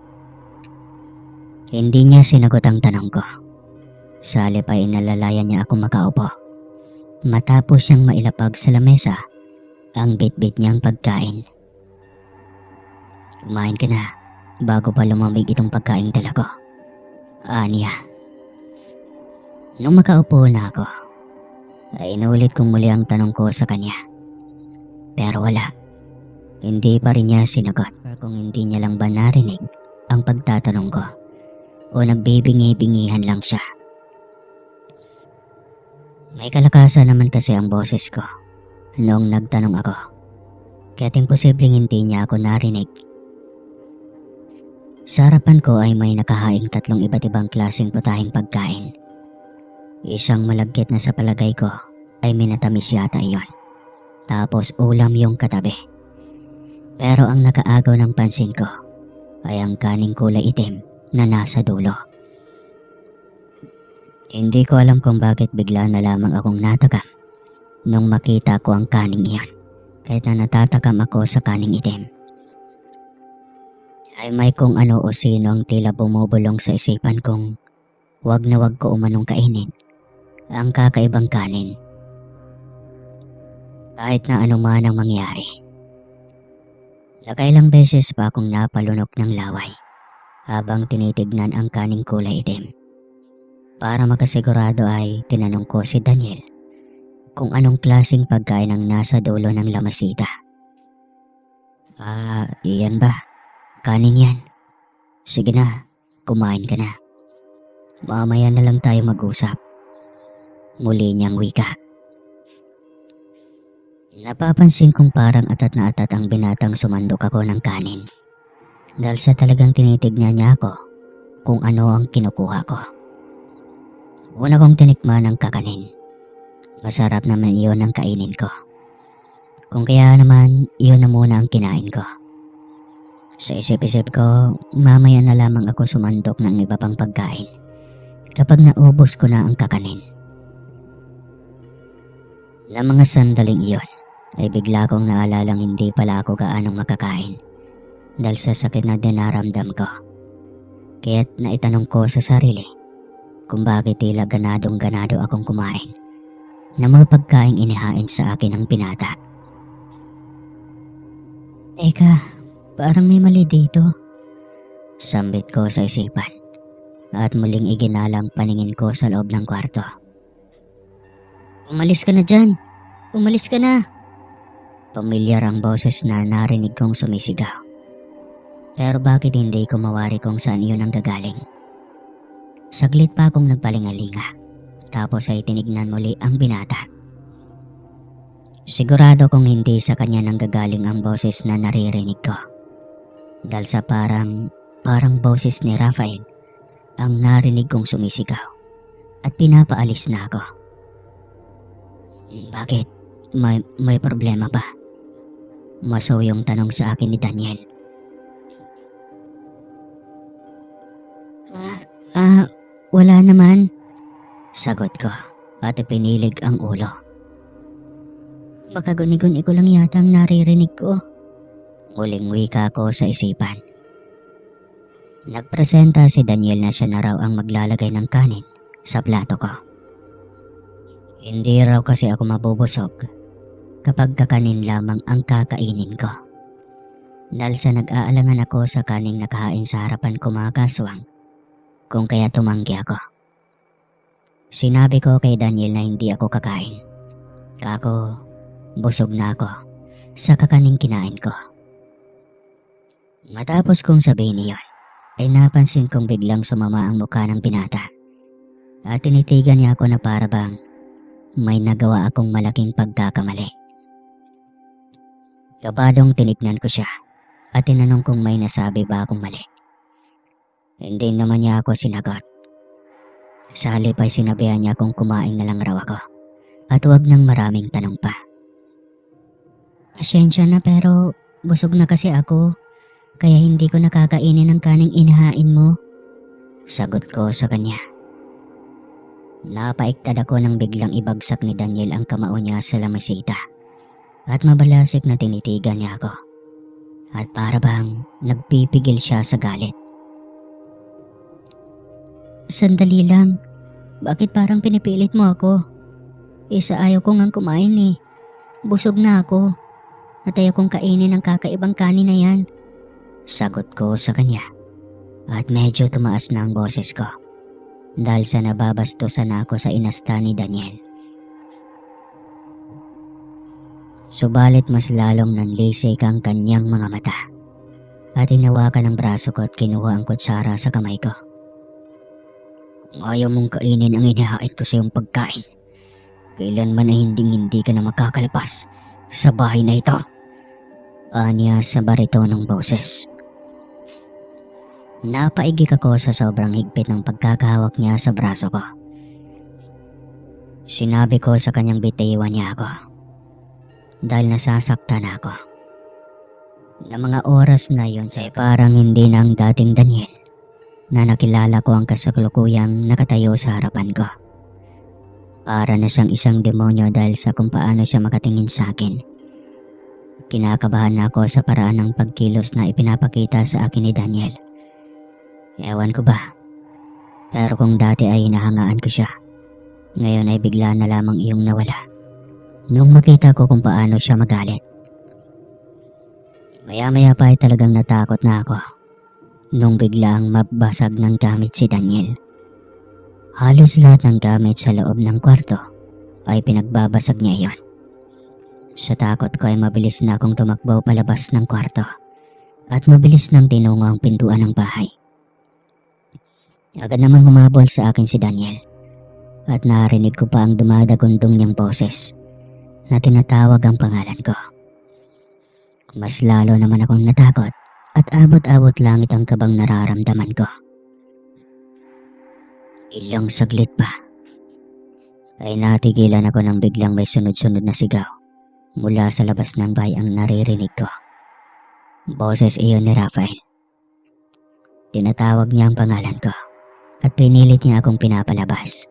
Hindi niya sinagot ang tanong ko. Sa halip ay inalalayan niya akong makaupo. Matapos siyang mailapag sa lamesa ang bitbit niyang pagkain. Kumain ka na bago pa lumamig itong pagkain dala ko. Aniya. Nung makaupo na ako, ay inulit kong muli ang tanong ko sa kanya. Pero wala. Hindi pa rin niya sinagot. Kung hindi niya lang ba narinig ang pagtatanong ko o nagbibingi-bingihan lang siya. May kalakasan naman kasi ang boses ko noong nagtanong ako. Kaya't imposibleng hindi niya ako narinig. Sa harapan ko ay may nakahaing 3 iba't ibang klaseng putahing pagkain. Isang malagkit na sa palagay ko ay minatamis yata iyon. Tapos ulam yung katabi. Pero ang nakaagaw ng pansin ko ay ang kaning kulay itim na nasa dulo. Hindi ko alam kung bakit bigla na lamang akong natakam nung makita ko ang kaning iyon. Kahit na natatakam ako sa kaning itim, ay may kung ano o sino ang tila bumubulong sa isipan kong wag na wag ko umanong kainin ang kakaibang kanin. Kahit na anuman ang mangyari. Nakailang beses pa akong napalunok ng laway habang tinitignan ang kaning kulay itim. Para makasigurado ay tinanong ko si Daniel kung anong klaseng pagkain ang nasa dulo ng lamasita. Iyan ba? Kanin yan. Sige na, kumain ka na. Mamaya na lang tayo mag-usap. Muli niyang wika. Napapansin kong parang atat na atat ang binatang sumandok ako ng kanin. Dahil sa talagang tinitignan niya ako kung ano ang kinukuha ko. Una kong tinikman ang kakanin. Masarap naman iyon ang kainin ko. Kung kaya naman, iyon na muna ang kinain ko. Sa isip-isip ko, mamaya na lamang ako sumandok ng iba pang pagkain kapag naubos ko na ang kakanin. Na mga sandaling iyon ay bigla kong naalalang hindi pala ako gaanong makakain dahil sa sakit na dinaramdam ko. Kaya't naitanong ko sa sarili kung bakit tila ganadong-ganado akong kumain na mga pagkaing inihain sa akin ng binata. Eka, parang may mali dito. Sambit ko sa isipan at muling iginalang paningin ko sa loob ng kwarto. Umalis ka na dyan! Umalis ka na! Pamilyar ang boses na narinig kong sumisigaw. Pero bakit hindi ko mawari kung saan iyon ang gagaling? Saglit pa akong nagpalingalinga. Tapos ay tinignan muli ang binata. Sigurado kong hindi sa kanya nanggagaling ang boses na naririnig ko. Dahil sa parang boses ni Rafael ang narinig kong sumisigaw at pinapaalis na ako. Bakit? May problema ba? Masuyong tanong sa akin ni Daniel. Wala naman. Sagot ko at pinilig ang ulo. Baka guni-guni ko lang yata ang naririnig ko. Muling wika ko sa isipan. Nagpresenta si Daniel na siya na raw ang maglalagay ng kanin sa plato ko. Hindi raw kasi ako mabubusog kapag kakanin lamang ang kakainin ko. Dahil sa nag-aalangan ako sa kaning nakahain sa harapan ko mga kaswang, kung kaya tumanggi ako. Sinabi ko kay Daniel na hindi ako kakain Kako, busog na ako sa kakaning kinain ko. Matapos kong sabihin iyon, ay napansin kong biglang sumama ang mukha ng binata. At tinitigan niya ako na para bang may nagawa akong malaking pagkakamali. Kabadong tinignan ko siya at tinanong kung may nasabi ba akong mali. Hindi naman niya ako sinagot. Sa halip ay sinabihan niya kung kumain na lang raw ako at huwag nang maraming tanong pa. Pasensya na pero busog na kasi ako kaya hindi ko nakakainin ang kaning inahain mo. Sagot ko sa kanya. Napaiktad ako nang biglang ibagsak ni Daniel ang kamao niya sa lamesita at mabalasik na tinitigan niya ako at para bang nagpipigil siya sa galit. Sandali lang, bakit parang pinipilit mo ako? Isa ayaw ko ngang kumain eh. Busog na ako at ayaw kong kainin ang kakaibang kanin na yan. Sagot ko sa kanya at medyo tumaas na ang boses ko dahil sa nababastusan ako sa inasta ni Daniel. Subalit mas lalong nanlisik ang kanyang mga mata at hinawakan ang braso ko at kinuha ang kutsara sa kamay ko. Ayaw mong kainin ang inahain ko sa iyong pagkain. Kailanman ay hindi ka na makakalpas sa bahay na ito. Anya sa baritonong boses. Napaigik ako sa sobrang higpit ng pagkakahawak niya sa braso ko. Sinabi ko sa kanyang bitiwan niya ako dahil nasasaktan ako. Na mga oras na yun ay parang hindi na ang dating Daniel na nakilala ko ang kasalukuyang nakatayo sa harapan ko. Para na siyang isang demonyo dahil sa kung paano siya makatingin sa akin. Kinakabahan na ako sa paraan ng pagkilos na ipinapakita sa akin ni Daniel. Ewan ko ba, pero kung dati ay hinahangaan ko siya, ngayon ay bigla na lamang iyong nawala. Nung makita ko kung paano siya magalit. Maya-maya pa ay talagang natakot na ako nung biglang mabasag ng gamit si Daniel. Halos lahat ng gamit sa loob ng kwarto ay pinagbabasag niya iyon. Sa takot ko ay mabilis na akong tumakbo palabas ng kwarto at mabilis nang tinungo ang pintuan ng bahay. Agad namang humabol sa akin si Daniel at narinig ko pa ang dumadagundong niyang boses na tinatawag ang pangalan ko. Mas lalo naman akong natakot at abot-abot langit ang kabang nararamdaman ko. Ilang saglit pa ay natigilan ako nang biglang may sunod-sunod na sigaw mula sa labas ng bahay ang naririnig ko. Boses iyon ni Rafael. Tinatawag niya ang pangalan ko at pinilit niya akong pinapalabas.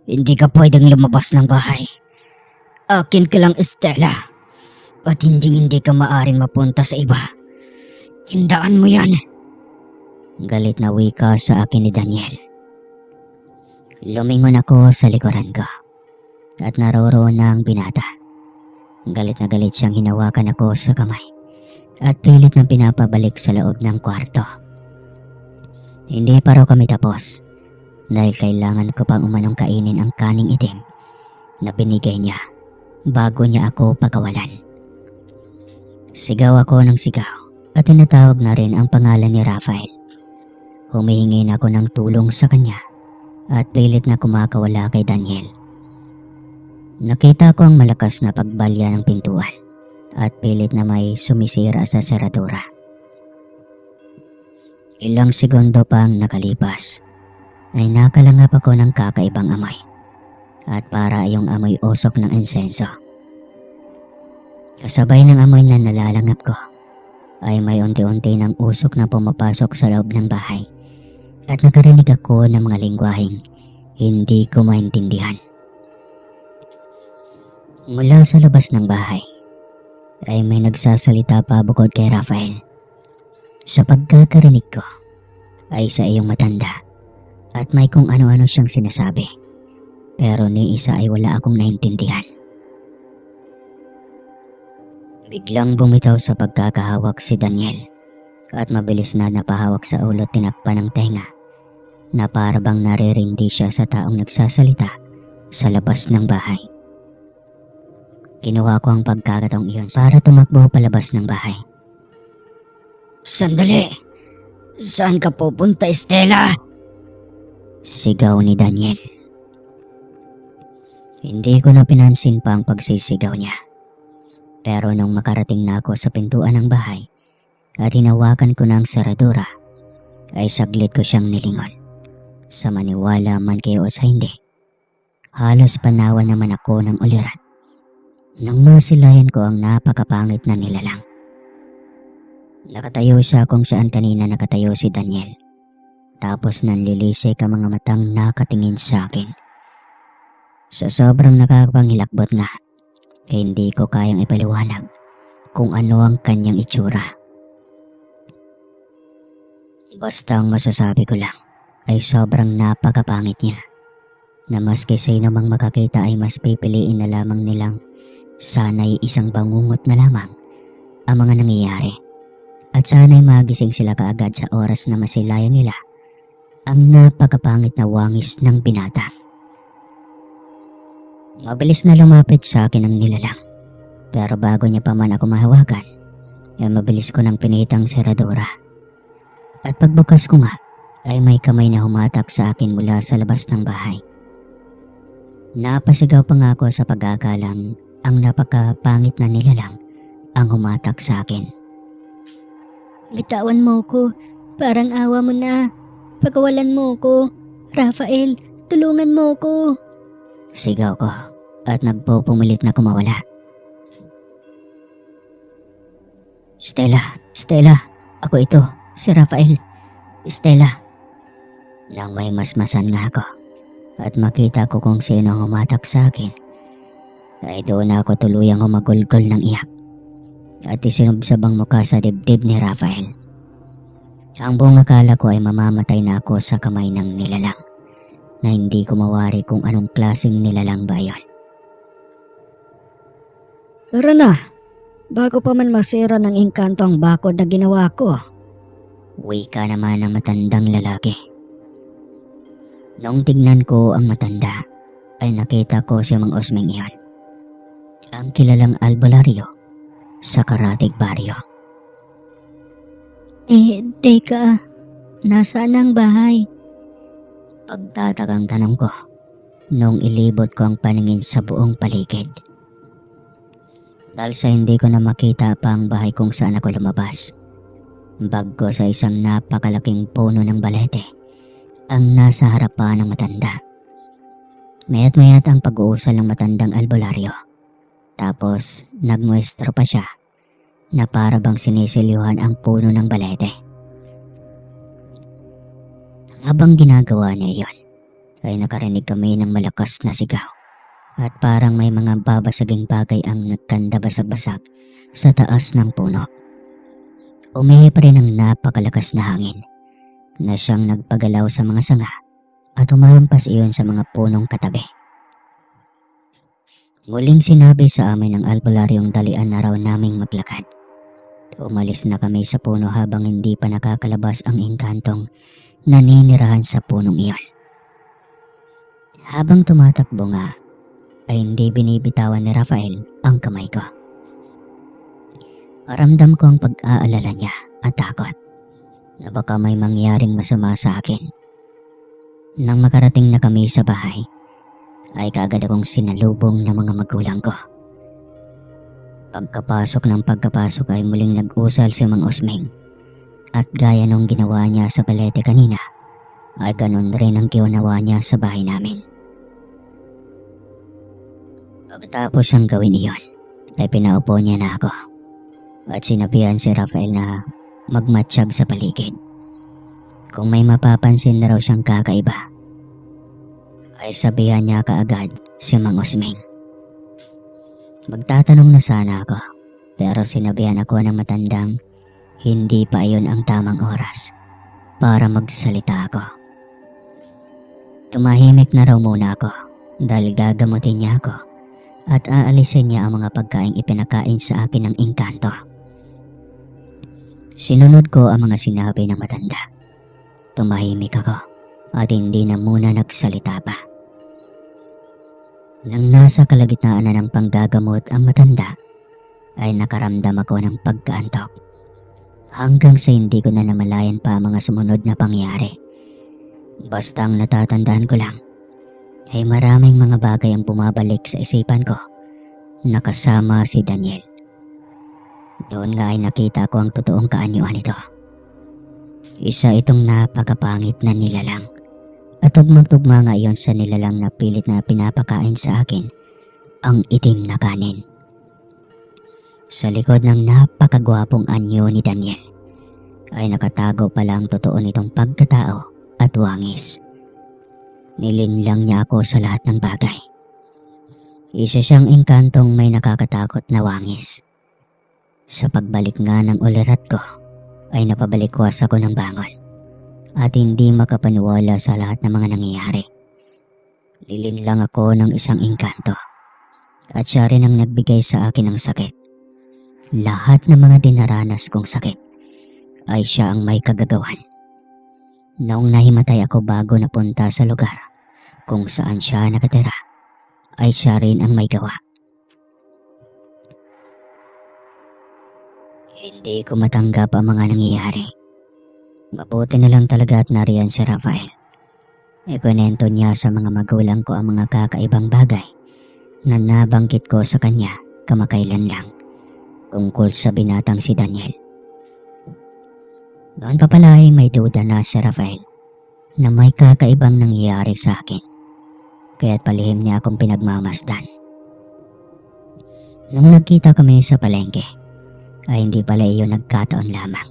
Hindi ka pwedeng lumabas ng bahay. Akin ka lang, Estela. At hindi ka maaring mapunta sa iba. Tindaan mo yan. Galit na wika sa akin ni Daniel. Lumingon ako sa likuran ko at naroroon na ang binata. Galit na galit siyang hinawakan ako sa kamay at pilit na pinapabalik sa loob ng kwarto. Hindi pa raw kami tapos dahil kailangan ko pang umanong kainin ang kaning itim na binigay niya bago niya ako pagawalan. Sigaw ako ng sigaw at tinatawag na rin ang pangalan ni Rafael. Humihingi na ako ng tulong sa kanya at pilit na kumakawala kay Daniel. Nakita ko ang malakas na pagbalya ng pintuan at pilit na may sumisira sa seradura. Ilang segundo pang nakalipas ay nakalangap ako ng kakaibang amoy at para yung amoy usok ng insenso. Kasabay ng amoy na nalalangap ko ay may unti-unti ng usok na pumapasok sa loob ng bahay at nakarinig ako ng mga lingwaheng hindi ko maintindihan. Mula sa labas ng bahay ay may nagsasalita pa bukod kay Rafael. Sa pagkakarinig ko ay sa iyong matanda at may kung ano-ano siyang sinasabi pero ni isa ay wala akong naintindihan. Biglang bumitaw sa pagkakahawak si Daniel at mabilis na napahawak sa ulo at tinakpan ng tenga na para bang naririndi siya sa taong nagsasalita sa labas ng bahay. Kinuha ko ang pagkakataong iyon para tumakbo palabas ng bahay. Sandali! Saan ka pupunta, Stella? Sigaw ni Daniel. Hindi ko na pinansin pa ang pagsisigaw niya. Pero nung makarating na ako sa pintuan ng bahay at hinawakan ko ng seradura, ay saglit ko siyang nilingon. Sa maniwala man kayo o sa hindi, halos panawa naman ako ng ulirat nang masilayan ko ang napakapangit na nilalang. Nakatayo siya kung saan kanina nakatayo si Daniel. Tapos nanlilisik ang mga matang nakatingin sa akin. Sa sobrang nakakapangilakbot nga, ay hindi ko kayang ipaliwanag kung ano ang kanyang itsura. Basta ang masasabi ko lang ay sobrang napakapangit niya, na maski sino mang makakita ay mas pipiliin na lamang nilang sana'y isang bangungot na lamang ang mga nangyayari, at sana'y magising sila kaagad sa oras na masilayan nila ang napakapangit na wangis ng binata. Mabilis na lumapit sa akin ang nilalang, pero bago niya pa man ako mahawakan, ay mabilis ko nang pinitang seradura. At pagbukas ko nga, ay may kamay na humatak sa akin mula sa labas ng bahay. Napasigaw pa nga ako sa pag-aakalang ang napakapangit na nilalang ang humatak sa akin. Bitawan mo ko. Parang awa mo na. Pagawalan mo ko. Rafael, tulungan mo ko. Sigaw ko at nagpupumilit na kumawala. Stella, ako ito, si Rafael. Stella. Nang may masmasan nga ako at makita ko kung sino ang umatak sa akin, ay doon ako tuluyang humagulgol ng iyak at isinubsab ang mukha sa dibdib ni Rafael. Ang buong akala ko ay mamamatay na ako sa kamay ng nilalang, na hindi ko mawari kung anong klaseng nilalang ba yun. Tara na, bago pa man masira ng engkanto ang bakod na ginawa ko. Wika naman ng matandang lalaki. Noong tignan ko ang matanda, ay nakita ko si Mang Osmeng iyon, ang kilalang albularyo sa Karatig Baryo. Teka, nasaan ang bahay? Pagtatakang tanong ko noong ilibot ko ang paningin sa buong paligid. Dahil sa hindi ko na makita pa ang bahay kung saan ako lumabas, bagko sa isang napakalaking puno ng balete ang nasa harapan ng matanda. Mayat-mayat ang pag-uusal ng matandang albularyo. Tapos nagmuestro pa siya na para bang sinisilihan ang puno ng balete. Habang ginagawa niya iyon, ay nakarinig kami ng malakas na sigaw at parang may mga babasaging bagay ang nagkanda basag-basag sa taas ng puno. Umihip rin ang napakalakas na hangin na siyang nagpagalaw sa mga sanga at umahampas iyon sa mga punong katabi. Muling sinabi sa amin ng albularyong dalian na raw naming maglakad. Umalis na kami sa puno habang hindi pa nakakalabas ang engkantong naninirahan sa punong iyon. Habang tumatakbo nga, ay hindi binibitawan ni Rafael ang kamay ko. Ramdam ko ang pag-aalala niya at takot na baka may mangyaring masama sa akin. Nang makarating na kami sa bahay, ay kaagad akong sinalubong ng mga magulang ko. Pagkapasok ay muling nag-usal si Mang Osmeng, at gaya nung ginawa niya sa balete kanina, ay ganun rin ang ginawa niya sa bahay namin. Pagkatapos siyang gawin iyon, ay pinaupo niya na ako at sinabihan si Rafael na magmatsyag sa paligid. Kung may mapapansin na raw siyang kakaiba, ay sabihan niya kaagad si Mang Osmeng. Magtatanong na sana ako, pero sinabihan ako ng matandang hindi pa iyon ang tamang oras para magsalita ako. Tumahimik na raw muna ako dahil gagamutin niya ako at aalisin niya ang mga pagkaing ipinakain sa akin ng engkanto. Sinunod ko ang mga sinabi ng matanda. Tumahimik ako at hindi na muna nagsalita pa. Nang nasa kalagitnaan na ng panggagamot ang matanda, ay nakaramdam ako ng pagkaantok. Hanggang sa hindi ko na namalayan pa ang mga sumunod na pangyayari. Basta ang natatandaan ko lang ay maraming mga bagay ang bumabalik sa isipan ko na kasama si Daniel. Doon nga ay nakita ko ang totoong kaanyuan nito. Isa itong napakapangit na nilalang at tugmang-tugma nga iyon sa nilalang na pilit na pinapakain sa akin ang itim na kanin. Sa likod ng napakagwapong anyo ni Daniel ay nakatago pala ang totoo nitong pagkatao at wangis. Nilinlang niya ako sa lahat ng bagay. Isa siyang engkantong may nakakatakot na wangis. Sa pagbalik nga ng ulirat ko ay napabalikwas ako ng bangon at hindi makapaniwala sa lahat ng mga nangyayari. Nilinlang ako ng isang engkanto at siya rin ang nagbigay sa akin ng sakit. Lahat ng mga dinaranas kong sakit ay siya ang may kagagawan. Noong nahimatay ako bago napunta sa lugar kung saan siya nakatira, ay siya rin ang may gawa. Hindi ko matanggap ang mga nangyayari. Mabuti na lang talaga at nariyan si Rafael. Ikunento niya sa mga magulang ko ang mga kakaibang bagay na nabanggit ko sa kanya kamakailan lang tungkol sa binatang si Daniel. Noon pa pala ay may duda na si Rafael na may kakaibang nangyayari sa akin, kaya't palihim niya akong pinagmamasdan. Nung nagkita kami sa palengke, ay hindi pala iyon nagkataon lamang.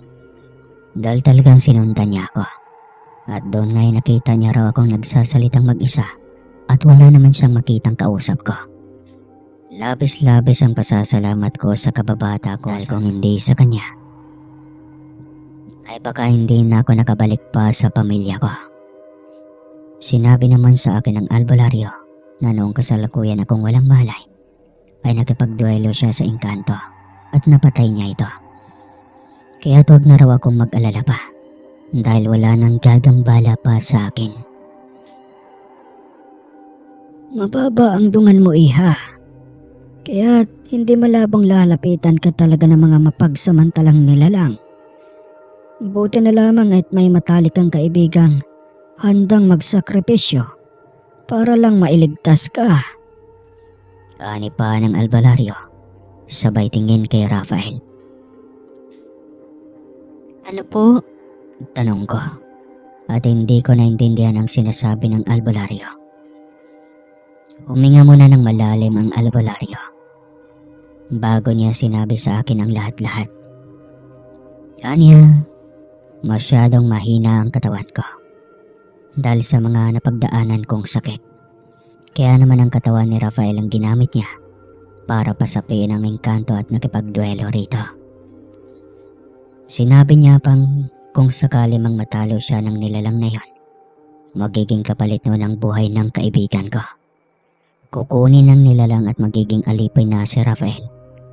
Dahil talagang sinundan niya ako, at doon nga'y nakita niya raw akong nagsasalitang mag-isa at wala naman siyang makitang kausap ko. Labis-labis ang pasasalamat ko sa kababata ko dahil kung hindi sa kanya, ay baka hindi na ako nakabalik pa sa pamilya ko. Sinabi naman sa akin ng albularyo na noong kasalukuyan akong walang malay, ay nakipagduelo siya sa engkanto at napatay niya ito. Kaya huwag na raw akong mag-alala pa dahil wala nang gagambala pa sa akin. Mababa ang dungan mo, iha. Kaya hindi malabong lalapitan ka talaga ng mga mapagsamantalang nilalang. Buti na lamang at may matalik kang kaibigang handang magsakripisyo para lang mailigtas ka. Ani pa ng albularyo, sabay tingin kay Rafael. Ano po? Tanong ko, at hindi ko naintindihan ang sinasabi ng albularyo. Huminga muna ng malalim ang albularyo bago niya sinabi sa akin ang lahat-lahat. Anya, masyadong mahina ang katawan ko dahil sa mga napagdaanan kong sakit. Kaya naman ang katawan ni Rafael ang ginamit niya para pasapiin ang engkanto at nakipagduelo rito. Sinabi niya pang kung sakali mang matalo siya ng nilalang na yon, magiging kapalit noon ang buhay ng kaibigan ko. Kukunin ng nilalang at magiging alipay na si Rafael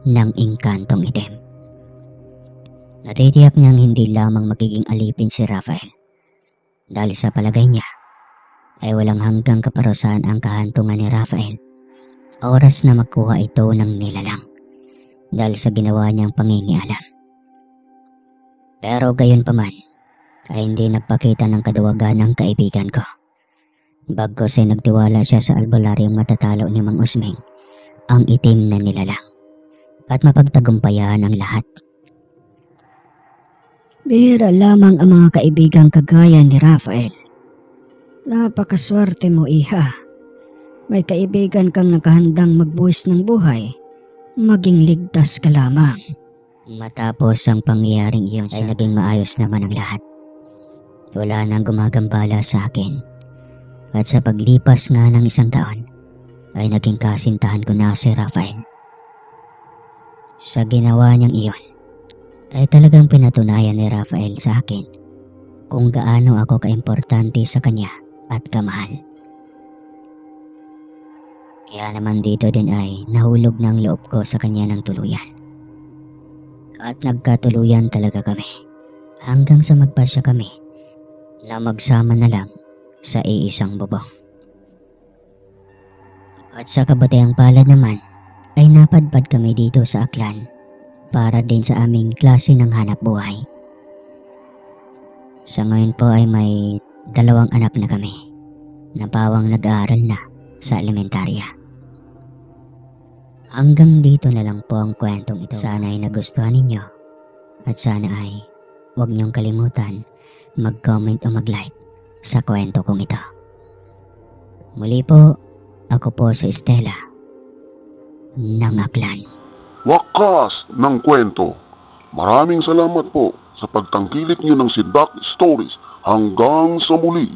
ng engkantong itim. Natitiyak niyang hindi lamang magiging alipin si Rafael dahil sa palagay niya ay walang hanggang kaparusahan ang kahantungan ni Rafael oras na makuha ito ng nilalang dahil sa ginawa niyang pangingialam. Pero gayon pa man ay hindi nagpakita ng kaduwagan ng kaibigan ko. Bagkus ay nagtiwala siya sa albularyong matatalo ni Mang Usmeng ang itim na nilalang at mapagtagumpayan ang lahat. Bihira lamang ang mga kaibigang kagaya ni Rafael. Napakaswerte mo, iha. May kaibigan kang nakahandang magbuwis ng buhay, maging ligtas ka lamang. Matapos ang pangyayaring iyon ay naging maayos naman ang lahat. Wala nang gumagambala sa akin. At sa paglipas nga ng 1 taon, ay naging kasintahan ko na si Rafael. Sa ginawa niyang iyon, ay talagang pinatunayan ni Rafael sa akin kung gaano ako kaimportante sa kanya at kamahal. Kaya naman dito din ay nahulog ng loob ko sa kanya ng tuluyan. At nagkatuluyan talaga kami hanggang sa magpasya kami na magsama na lang sa iisang bubong. At sa kabutihang palad naman ay napadpad kami dito sa Aklan para din sa aming klase ng hanap buhay. Sa ngayon po ay may 2 anak na kami na pawang nag-aaral na sa elementarya. Hanggang dito na lang po ang kwentong ito. Sana ay nagustuhan ninyo at sana ay huwag niyong kalimutan mag-comment o mag-like sa kwento kong ito. Muli po, ako po si Stella ng Aklan. Wakas ng kwento. Maraming salamat po sa pagtangkilik niyo ng si Doc Stories. Hanggang sa muli.